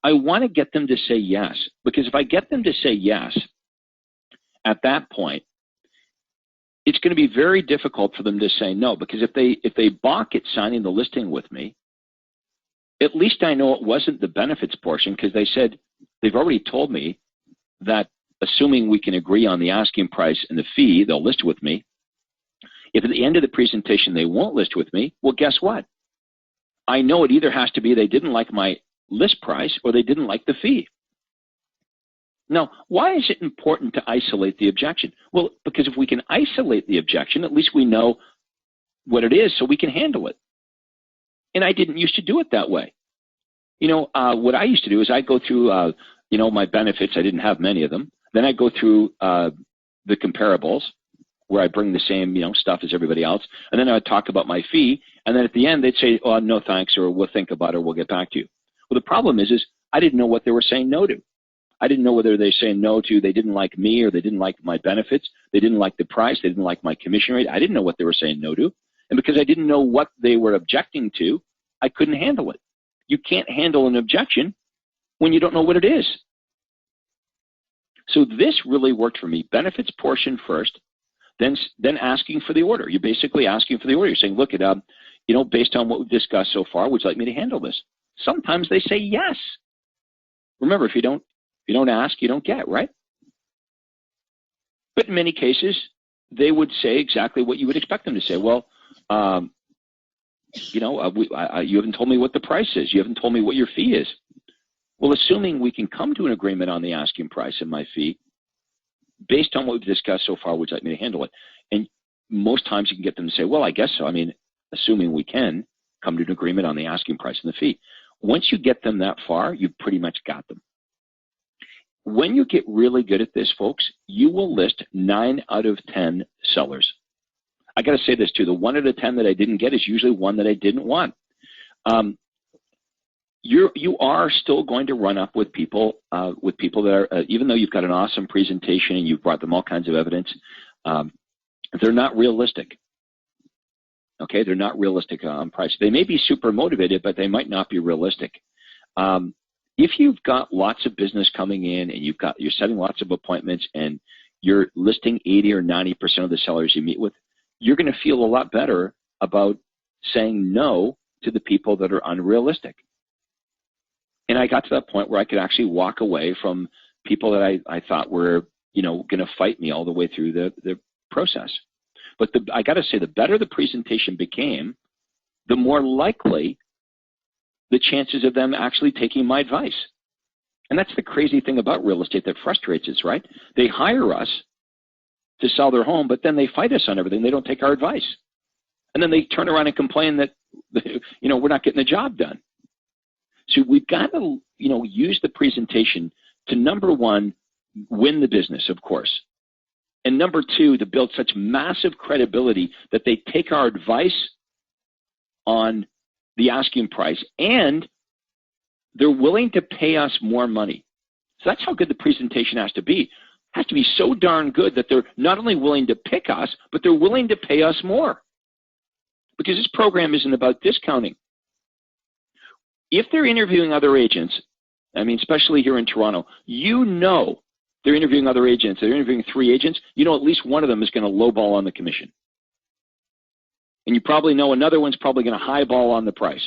I want to get them to say yes, because if I get them to say yes, at that point, it's going to be very difficult for them to say no, because if they balk at signing the listing with me, at least I know it wasn't the benefits portion, because they've already told me that assuming we can agree on the asking price and the fee, they'll list with me. If at the end of the presentation they won't list with me, well, guess what? I know it either has to be they didn't like my list price or they didn't like the fee. Now, why is it important to isolate the objection? Well, because if we can isolate the objection, at least we know what it is so we can handle it. And I didn't used to do it that way. What I used to do is I go through, my benefits. I didn't have many of them. Then I go through the comparables, where I bring the same, stuff as everybody else. And then I would talk about my fee. And then at the end, they'd say, oh, no, thanks, or we'll think about it, or we'll get back to you. Well, the problem is I didn't know what they were saying no to. I didn't know whether they're saying no to they didn't like me, or they didn't like my benefits, they didn't like the price, they didn't like my commission rate. I didn't know what they were saying no to. And because I didn't know what they were objecting to, I couldn't handle it. You can't handle an objection when you don't know what it is. So this really worked for me. Benefits portion first, then asking for the order. You're basically asking for the order. You're saying, look, based on what we've discussed so far, would you like me to handle this? Sometimes they say yes. Remember, if you don't ask, you don't get, right? But in many cases, they would say exactly what you would expect them to say. Well, you haven't told me what the price is. You haven't told me what your fee is. Well, assuming we can come to an agreement on the asking price and my fee, based on what we've discussed so far, would you like me to handle it? And most times you can get them to say, well, I guess so. I mean, assuming we can come to an agreement on the asking price and the fee. Once you get them that far, you've pretty much got them. When you get really good at this, folks, you will list 9 out of 10 sellers. I got to say this too. The 1 out of 10 that I didn't get is usually one that I didn't want. You are still going to run up with people that are, even though you've got an awesome presentation and you've brought them all kinds of evidence, they're not realistic. Okay, they're not realistic on price. They may be super motivated, but they might not be realistic. If you've got lots of business coming in and you're setting lots of appointments and you're listing 80 or 90% of the sellers you meet with, you're going to feel a lot better about saying no to the people that are unrealistic. And I got to that point where I could actually walk away from people that I thought were, going to fight me all the way through the process. But I got to say, the better the presentation became, the more likely the chances of them actually taking my advice. And that's the crazy thing about real estate that frustrates us, right? They hire us to sell their home, but then they fight us on everything. They don't take our advice. And then they turn around and complain that, we're not getting the job done. So we've got to, use the presentation to, number one, win the business, of course. And number two, to build such massive credibility that they take our advice on the asking price and they're willing to pay us more money. So that's how good the presentation has to be. It has to be so darn good that they're not only willing to pick us, but they're willing to pay us more. Because this program isn't about discounting. If they're interviewing other agents, especially here in Toronto, they're interviewing other agents. They're interviewing 3 agents. At least one of them is going to lowball on the commission. And you probably know another one's probably going to highball on the price.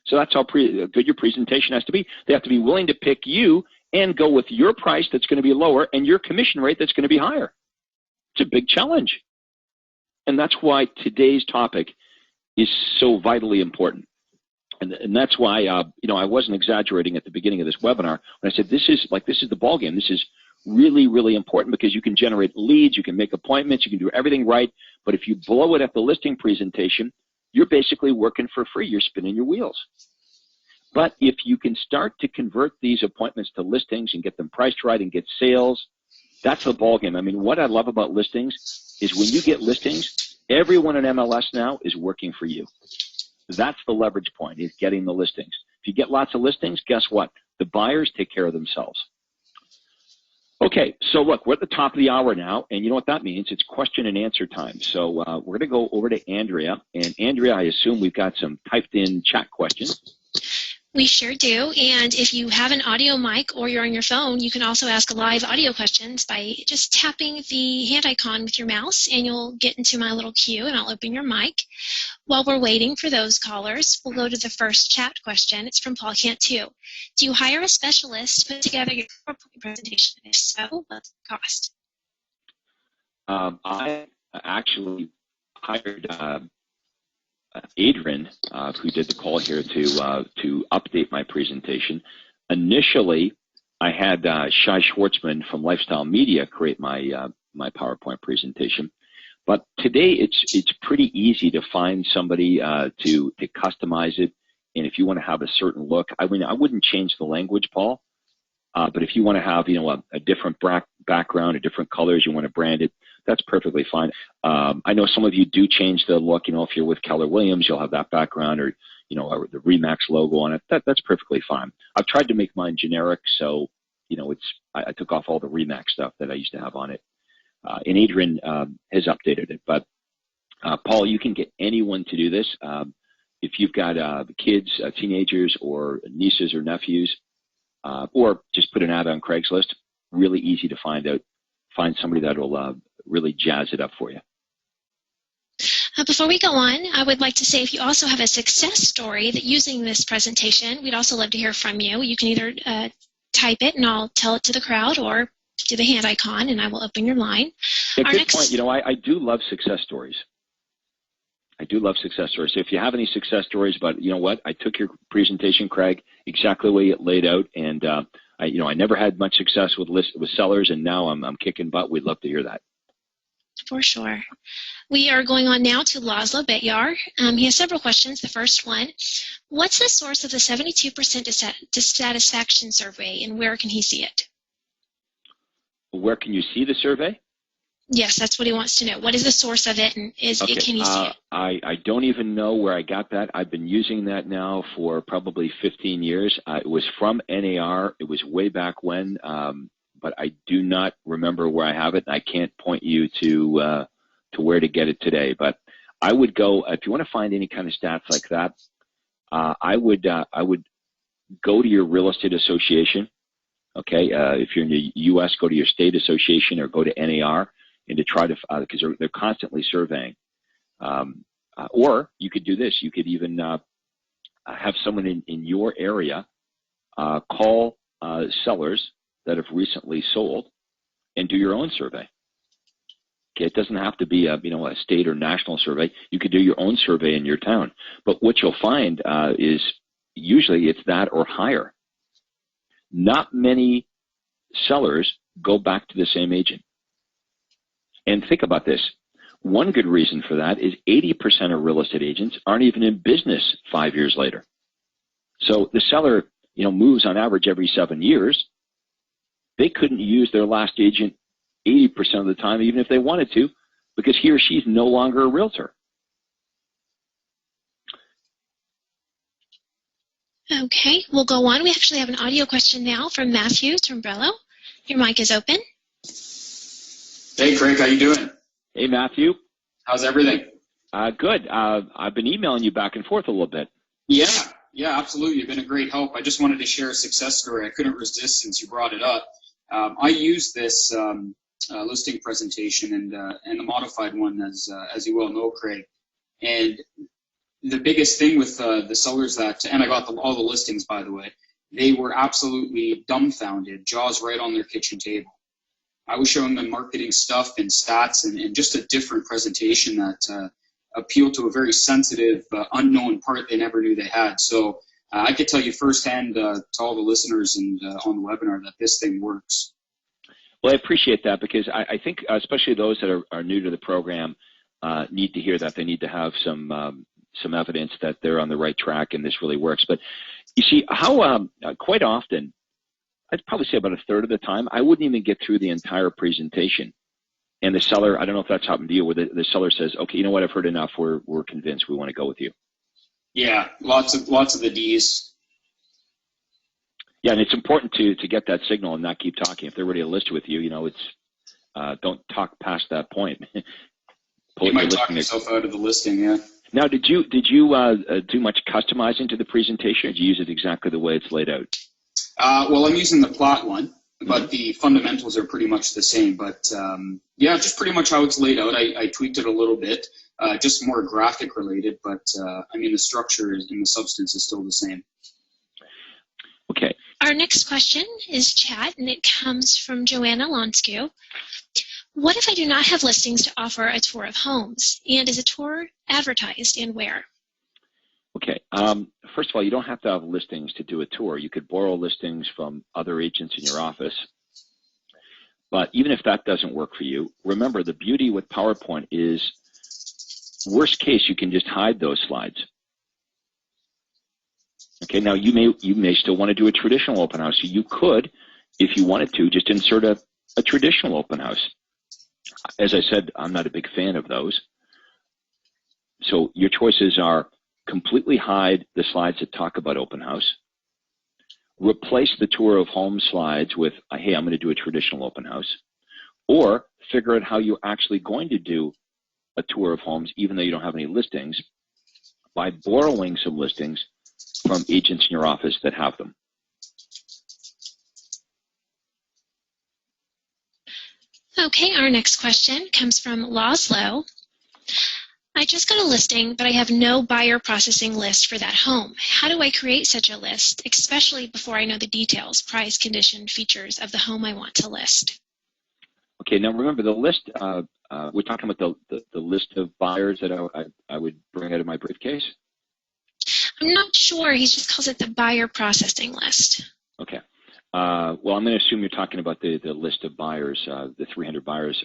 So that's how good your presentation has to be. They have to be willing to pick you and go with your price that's going to be lower and your commission rate that's going to be higher. It's a big challenge. And that's why today's topic is so vitally important. And that's why, I wasn't exaggerating at the beginning of this webinar when I said this is the ballgame. This is really, really important because you can generate leads, you can make appointments, you can do everything right. But if you blow it at the listing presentation, you're basically working for free. You're spinning your wheels. But if you can start to convert these appointments to listings and get them priced right and get sales, that's the ballgame. I mean, what I love about listings is when you get listings, everyone in MLS now is working for you. That's the leverage point, is getting the listings. If you get lots of listings, guess what? The buyers take care of themselves. Okay, so look, we're at the top of the hour now, and you know what that means? It's question and answer time. So we're going to go over to Andrea. And Andrea, I assume we've got some typed in chat questions. We sure do. And if you have an audio mic or you're on your phone, you can also ask live audio questions by just tapping the hand icon with your mouse, and you'll get into my little queue, and I'll open your mic. While we're waiting for those callers, we'll go to the first chat question. It's from Paul Cantu. Do you hire a specialist to put together your PowerPoint presentation? If so, what's the cost? I actually hired Adrian, who did the call here to update my presentation. Initially, I had Shai Schwartzman from Lifestyle Media create my my PowerPoint presentation. But today, it's pretty easy to find somebody to customize it. And if you want to have a certain look, I mean, I wouldn't change the language, Paul. But if you want to have, you know, a different background, a different colors, you want to brand it, that's perfectly fine. I know some of you do change the look. You know, if you're with Keller Williams, you'll have that background, or you know, the Remax logo on it. That's perfectly fine. I've tried to make mine generic, so you know, I took off all the Remax stuff that I used to have on it. And Adrian has updated it. But Paul, you can get anyone to do this. If you've got kids, teenagers, or nieces or nephews, or just put an ad on Craigslist, really easy to find somebody that will really jazz it up for you. Before we go on, I would like to say if you also have a success story that using this presentation, we'd also love to hear from you. You can either type it and I'll tell it to the crowd, or do the hand icon and I will open your line. Yeah, good point. You know, I do love success stories. I do love success stories. So if you have any success stories, but you know what, I took your presentation, Craig, exactly the way it laid out, and I never had much success with sellers, and now I'm kicking butt. We'd love to hear that. For sure. We are going on now to Laszlo Betyar. He has several questions. The first one, what's the source of the 72% dissatisfaction survey, and where can he see it? Where can you see the survey? Yes, that's what he wants to know. What is the source of it, and can he see it? I don't even know where I got that. I've been using that now for probably 15 years. It was from NAR. It was way back when, but I do not remember where I have it. I can't point you to where to get it today. But I would go, if you want to find any kind of stats like that, I would go to your real estate association. Okay, if you're in the U.S., go to your state association or go to NAR. And to try to, because they're constantly surveying. Or you could do this. You could even have someone in your area call sellers that have recently sold and do your own survey. Okay, it doesn't have to be a state or national survey. You could do your own survey in your town. But what you'll find is usually it's that or higher. Not many sellers go back to the same agent. And think about this. One good reason for that is 80% of real estate agents aren't even in business 5 years later. So the seller, moves on average every 7 years. They couldn't use their last agent 80% of the time, even if they wanted to, because he or she's no longer a realtor. Okay, we'll go on. We actually have an audio question now from Matthew Tombrello. Your mic is open. Hey, Craig, how you doing? Hey, Matthew. How's everything? Good. I've been emailing you back and forth a little bit. Yeah, absolutely. You've been a great help. I just wanted to share a success story. I couldn't resist since you brought it up. I used this listing presentation and the modified one, as you well know, Craig. And the biggest thing with the sellers and I got all the listings, by the way, they were absolutely dumbfounded, jaws right on their kitchen table. I was showing them marketing stuff and stats and just a different presentation that appealed to a very sensitive, unknown part they never knew they had. So I could tell you firsthand to all the listeners and on the webinar that this thing works. Well, I appreciate that because I think especially those that are new to the program need to hear that. They need to have some some evidence that they're on the right track and this really works. But you see how quite often, I'd probably say about a third of the time, I wouldn't even get through the entire presentation. And the seller, I don't know if that's happened to you, where the seller says, okay, you know what, I've heard enough, we're convinced, we want to go with you. Yeah, lots of the D's. Yeah, and it's important to get that signal and not keep talking. If they're ready to list with you, it's don't talk past that point. You might talk yourself out of the listing, yeah. Now, did you do much customizing to the presentation, or did you use it exactly the way it's laid out? Well, I'm using the plot one, but the fundamentals are pretty much the same. But yeah, just pretty much how it's laid out. I tweaked it a little bit, just more graphic related, but I mean, the structure and the substance is still the same. Okay. Our next question is chat, and it comes from Joanna Lonsku. What if I do not have listings to offer a tour of homes? And is a tour advertised, and where? Okay. First of all, you don't have to have listings to do a tour. You could borrow listings from other agents in your office. But even if that doesn't work for you, remember the beauty with PowerPoint is, worst case, you can just hide those slides. Okay, now you may still want to do a traditional open house. So you could, if you wanted to, just insert a traditional open house. As I said, I'm not a big fan of those. So your choices are completely hide the slides that talk about open house, replace the tour of home slides with, hey, I'm going to do a traditional open house, or figure out how you're actually going to do a tour of homes even though you don't have any listings by borrowing some listings from agents in your office that have them. Okay, our next question comes from Laszlo. I just got a listing, but I have no buyer processing list for that home. How do I create such a list, especially before I know the details, price, condition, features of the home I want to list? Okay, now remember the list, we're talking about the list of buyers that I would bring out of my briefcase? I'm not sure. He just calls it the buyer processing list. Okay. Well, I'm going to assume you're talking about the list of buyers, the 300 buyers.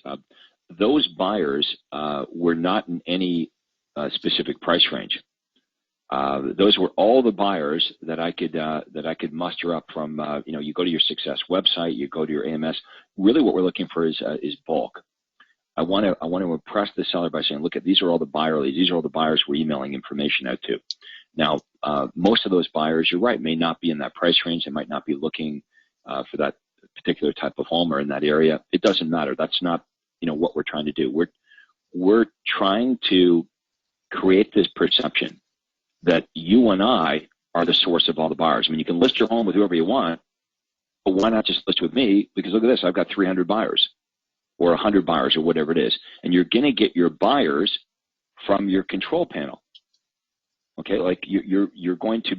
Those buyers were not in any specific price range. Those were all the buyers that I could muster up from. You go to your Success website, you go to your AMS. Really, what we're looking for is bulk. I want to impress the seller by saying, look, these are all the buyer leads. These are all the buyers we're emailing information out to. Now, most of those buyers, you're right, may not be in that price range. They might not be looking for that particular type of home or in that area. It doesn't matter. That's not what we're trying to do. We're trying to create this perception that you and I are the source of all the buyers. I mean, you can list your home with whoever you want, but why not just list with me? Because look at this, I've got 300 buyers or 100 buyers or whatever it is. And you're going to get your buyers from your control panel. Okay, like you're going to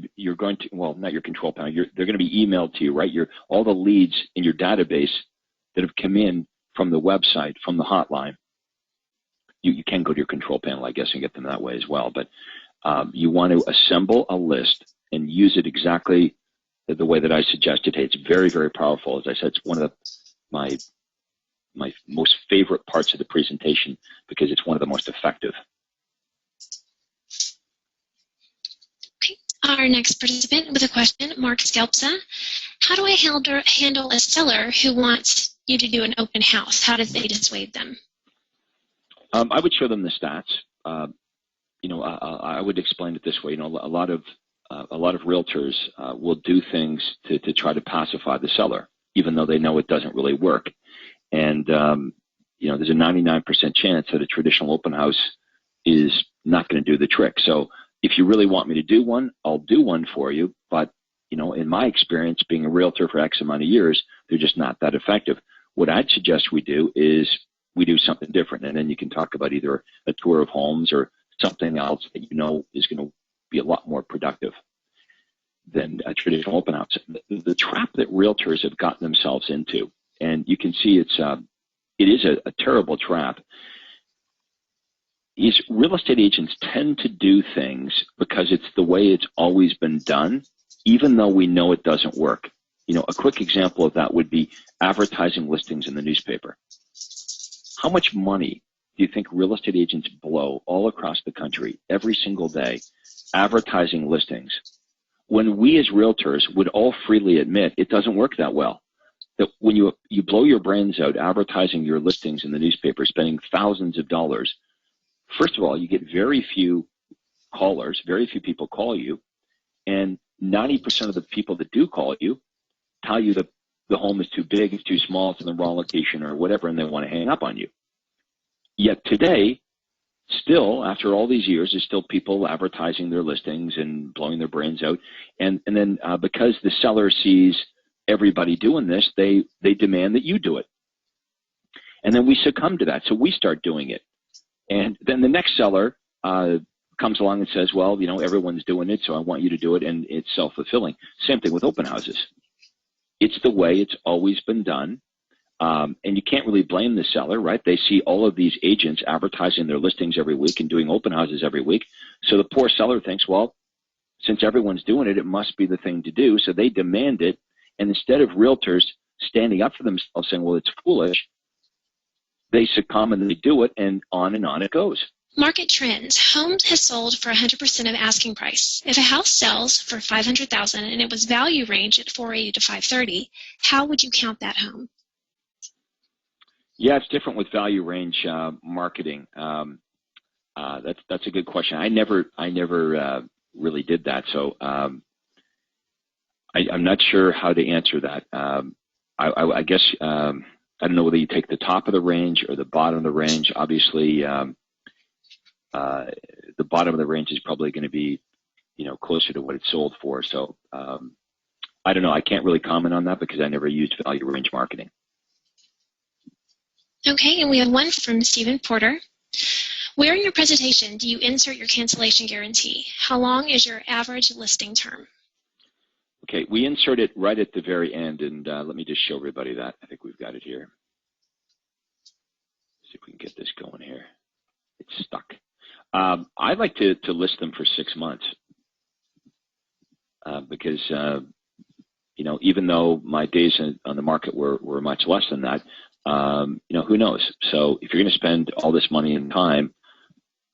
well, not your control panel. They're going to be emailed to you, right? All the leads in your database that have come in from the website, from the hotline. You can go to your control panel, I guess, and get them that way as well. But you want to assemble a list and use it exactly the way that I suggested. Hey, it's very, very powerful. As I said, it's one of my most favorite parts of the presentation because it's one of the most effective. Our next participant with a question, Mark Skelpsa. How do I handle a seller who wants you to do an open house? How do they dissuade them? I would show them the stats. I would explain it this way. A lot of realtors will do things to try to pacify the seller, even though they know it doesn't really work. And there's a 99% chance that a traditional open house is not going to do the trick. So if you really want me to do one, I'll do one for you. But, in my experience, being a realtor for X amount of years, they're just not that effective. What I'd suggest we do is we do something different. And then you can talk about either a tour of homes or something else that is going to be a lot more productive than a traditional open house. The trap that realtors have gotten themselves into, and you can see it is a terrible trap, is real estate agents tend to do things because it's the way it's always been done, even though we know it doesn't work. A quick example of that would be advertising listings in the newspaper. How much money do you think real estate agents blow all across the country every single day advertising listings when we as realtors would all freely admit it doesn't work that well? That when you blow your brains out advertising your listings in the newspaper, spending thousands of dollars, first of all, you get very few callers, very few people call you, and 90% of the people that do call you tell you that the home is too big, it's too small, it's in the wrong location or whatever, and they want to hang up on you. Yet today, still, after all these years, there's still people advertising their listings and blowing their brains out. And then because the seller sees everybody doing this, they demand that you do it. And then we succumb to that, so we start doing it. And then the next seller comes along and says, well, you know, everyone's doing it, so I want you to do it, and it's self-fulfilling. Same thing with open houses. It's the way it's always been done. And you can't really blame the seller, right? They see all of these agents advertising their listings every week and doing open houses every week. So the poor seller thinks, well, since everyone's doing it, it must be the thing to do. So they demand it. And instead of realtors standing up for themselves saying, well, it's foolish, they succumb and they do it, and on it goes. Market trends. Homes have sold for 100% of asking price. If a house sells for $500,000 and it was value range at $480 to $530, how would you count that home? Yeah, it's different with value range marketing. That's a good question. I never really did that, so I'm not sure how to answer that. I guess I don't know whether you take the top of the range or the bottom of the range. Obviously, the bottom of the range is probably going to be, you know, closer to what it's sold for. So I don't know. I can't really comment on that because I never used value range marketing. Okay, and we have one from Stephen Porter. Where in your presentation do you insert your cancellation guarantee? How long is your average listing term? Okay, we insert it right at the very end, and let me just show everybody that. I think we've got it here. See if we can get this going here. It's stuck. I'd like to list them for 6 months because, you know, even though my days on the market were much less than that, you know, who knows? So if you're going to spend all this money and time,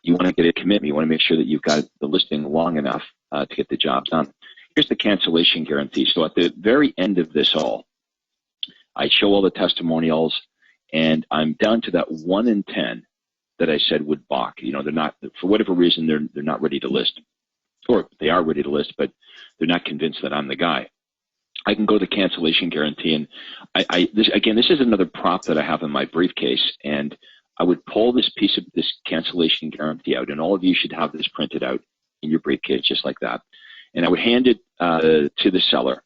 you want to get a commitment. You want to make sure that you've got the listing long enough to get the job done. Here's the cancellation guarantee. So at the very end of this all, I show all the testimonials, and I'm down to that 1 in 10 that I said would balk. You know, they're not, for whatever reason, they're not ready to list, or they are ready to list, but they're not convinced that I'm the guy. I can go to cancellation guarantee, and this is another prop that I have in my briefcase, and I would pull this piece of this cancellation guarantee out, and all of you should have this printed out in your briefcase just like that, and I would hand it to the seller.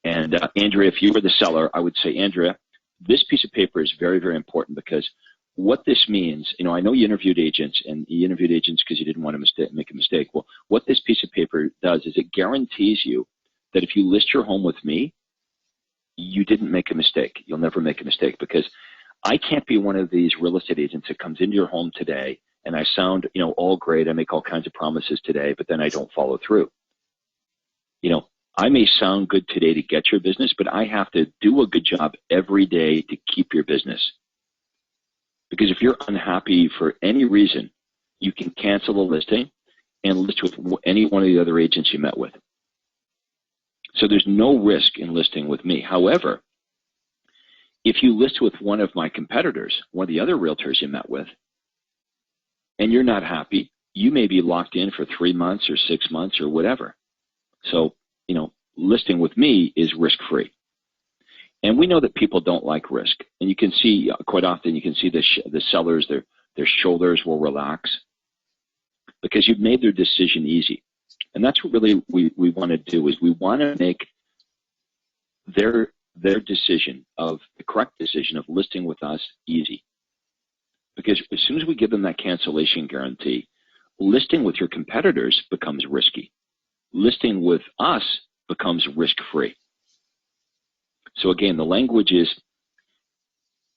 And Andrea, if you were the seller, I would say, Andrea, this piece of paper is very, very important, because what this means, you know, I know you interviewed agents, and you interviewed agents because you didn't want to make a mistake. Well, what this piece of paper does is it guarantees you that if you list your home with me, you didn't make a mistake. You'll never make a mistake, because I can't be one of these real estate agents that comes into your home today and I sound, you know, all great. I make all kinds of promises today, but then I don't follow through. You know, I may sound good today to get your business, but I have to do a good job every day to keep your business. Because if you're unhappy for any reason, you can cancel the listing and list with any one of the other agents you met with. So there's no risk in listing with me. However, if you list with one of my competitors, one of the other realtors you met with, and you're not happy, you may be locked in for 3 months or 6 months or whatever. So, you know, listing with me is risk-free. And we know that people don't like risk. And you can see, quite often, you can see the sellers, their shoulders will relax because you've made their decision easy. And that's what really we want to do, is we want to make their decision of the correct decision of listing with us easy. Because as soon as we give them that cancellation guarantee, listing with your competitors becomes risky. Listing with us becomes risk-free. So again, the language is,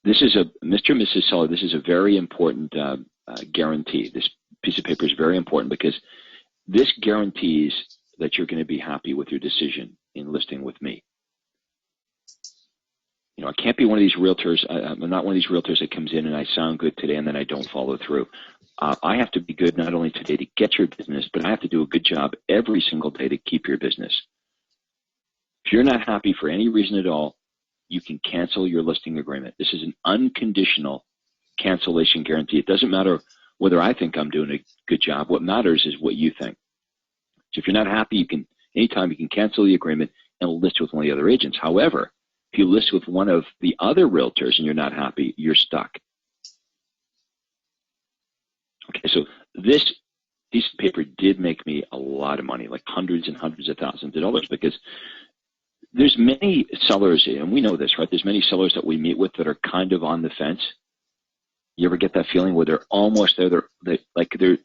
this is a, Mr. and Mrs. Seller, this is a very important guarantee. This piece of paper is very important because this guarantees that you're going to be happy with your decision in listing with me. You know, I can't be one of these realtors. I'm not one of these realtors that comes in and I sound good today and then I don't follow through. I have to be good not only today to get your business, but I have to do a good job every single day to keep your business. If you're not happy for any reason at all, you can cancel your listing agreement. This is an unconditional cancellation guarantee. It doesn't matter whether I think I'm doing a good job. What matters is what you think. So if you're not happy, you can anytime you can cancel the agreement and list with one of the other agents. However, if you list with one of the other realtors and you're not happy, you're stuck. Okay, so this piece of paper did make me a lot of money, like hundreds and hundreds of thousands of dollars, because there's many sellers, and we know this, right? There's many sellers that we meet with that are kind of on the fence. You ever get that feeling where they're almost there, they're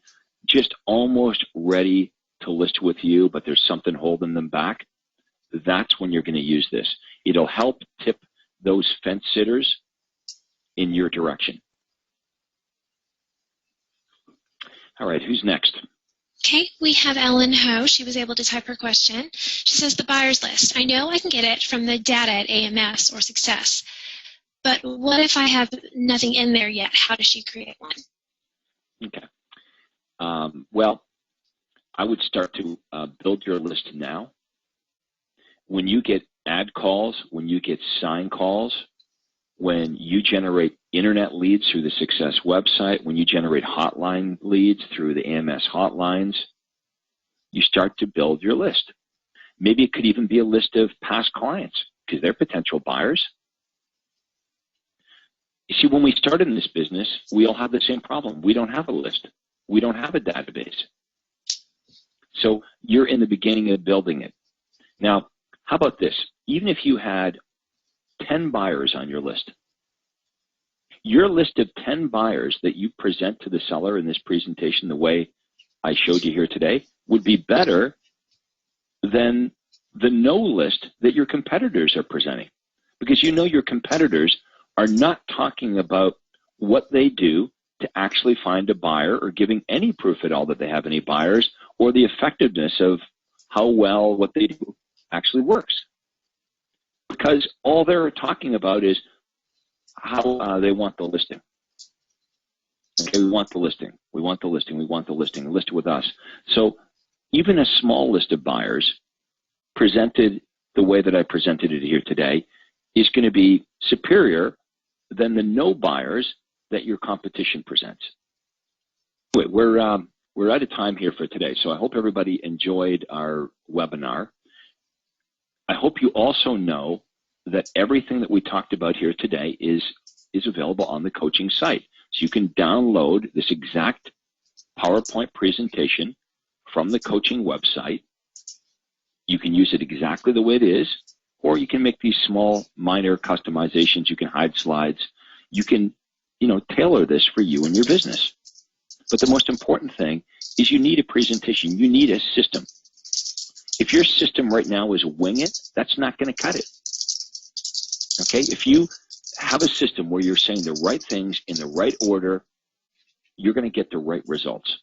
just almost ready to list with you, but there's something holding them back? That's when you're going to use this. It'll help tip those fence sitters in your direction. All right, who's next? Okay, we have Ellen Ho. She was able to type her question. She says, the buyer's list. I know I can get it from the data at AMS or Success, but what if I have nothing in there yet? How does she create one? Okay. Well, I would start to build your list now. When you get ad calls, when you get sign calls, when you generate internet leads through the Success website, when you generate hotline leads through the AMS hotlines, you start to build your list. Maybe it could even be a list of past clients because they're potential buyers. You see, when we started in this business, we all have the same problem. We don't have a list. We don't have a database. So you're in the beginning of building it. Now, how about this? Even if you had 10 buyers on your list, your list of 10 buyers that you present to the seller in this presentation the way I showed you here today would be better than the no list that your competitors are presenting. Because you know your competitors are not talking about what they do to actually find a buyer or giving any proof at all that they have any buyers or the effectiveness of how well what they do actually works. Because all they're talking about is how they want the listing. Okay, we want the listing. We want the listing. We want the listing. List it with us. So even a small list of buyers presented the way that I presented it here today is going to be superior than the no buyers that your competition presents. Anyway, we're out of time here for today, so I hope everybody enjoyed our webinar. I hope you also know that everything that we talked about here today is available on the coaching site. So you can download this exact PowerPoint presentation from the coaching website. You can use it exactly the way it is, or you can make these small, minor customizations. You can hide slides. You can, tailor this for you and your business. But the most important thing is you need a presentation. You need a system. If your system right now is wing it, that's not going to cut it. Okay? If you have a system where you're saying the right things in the right order, you're going to get the right results.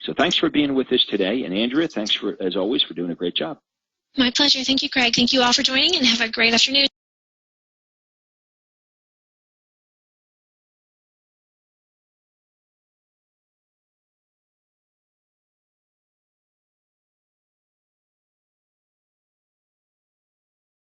So thanks for being with us today. And Andrea, thanks as always for doing a great job. My pleasure. Thank you, Craig. Thank you all for joining and have a great afternoon.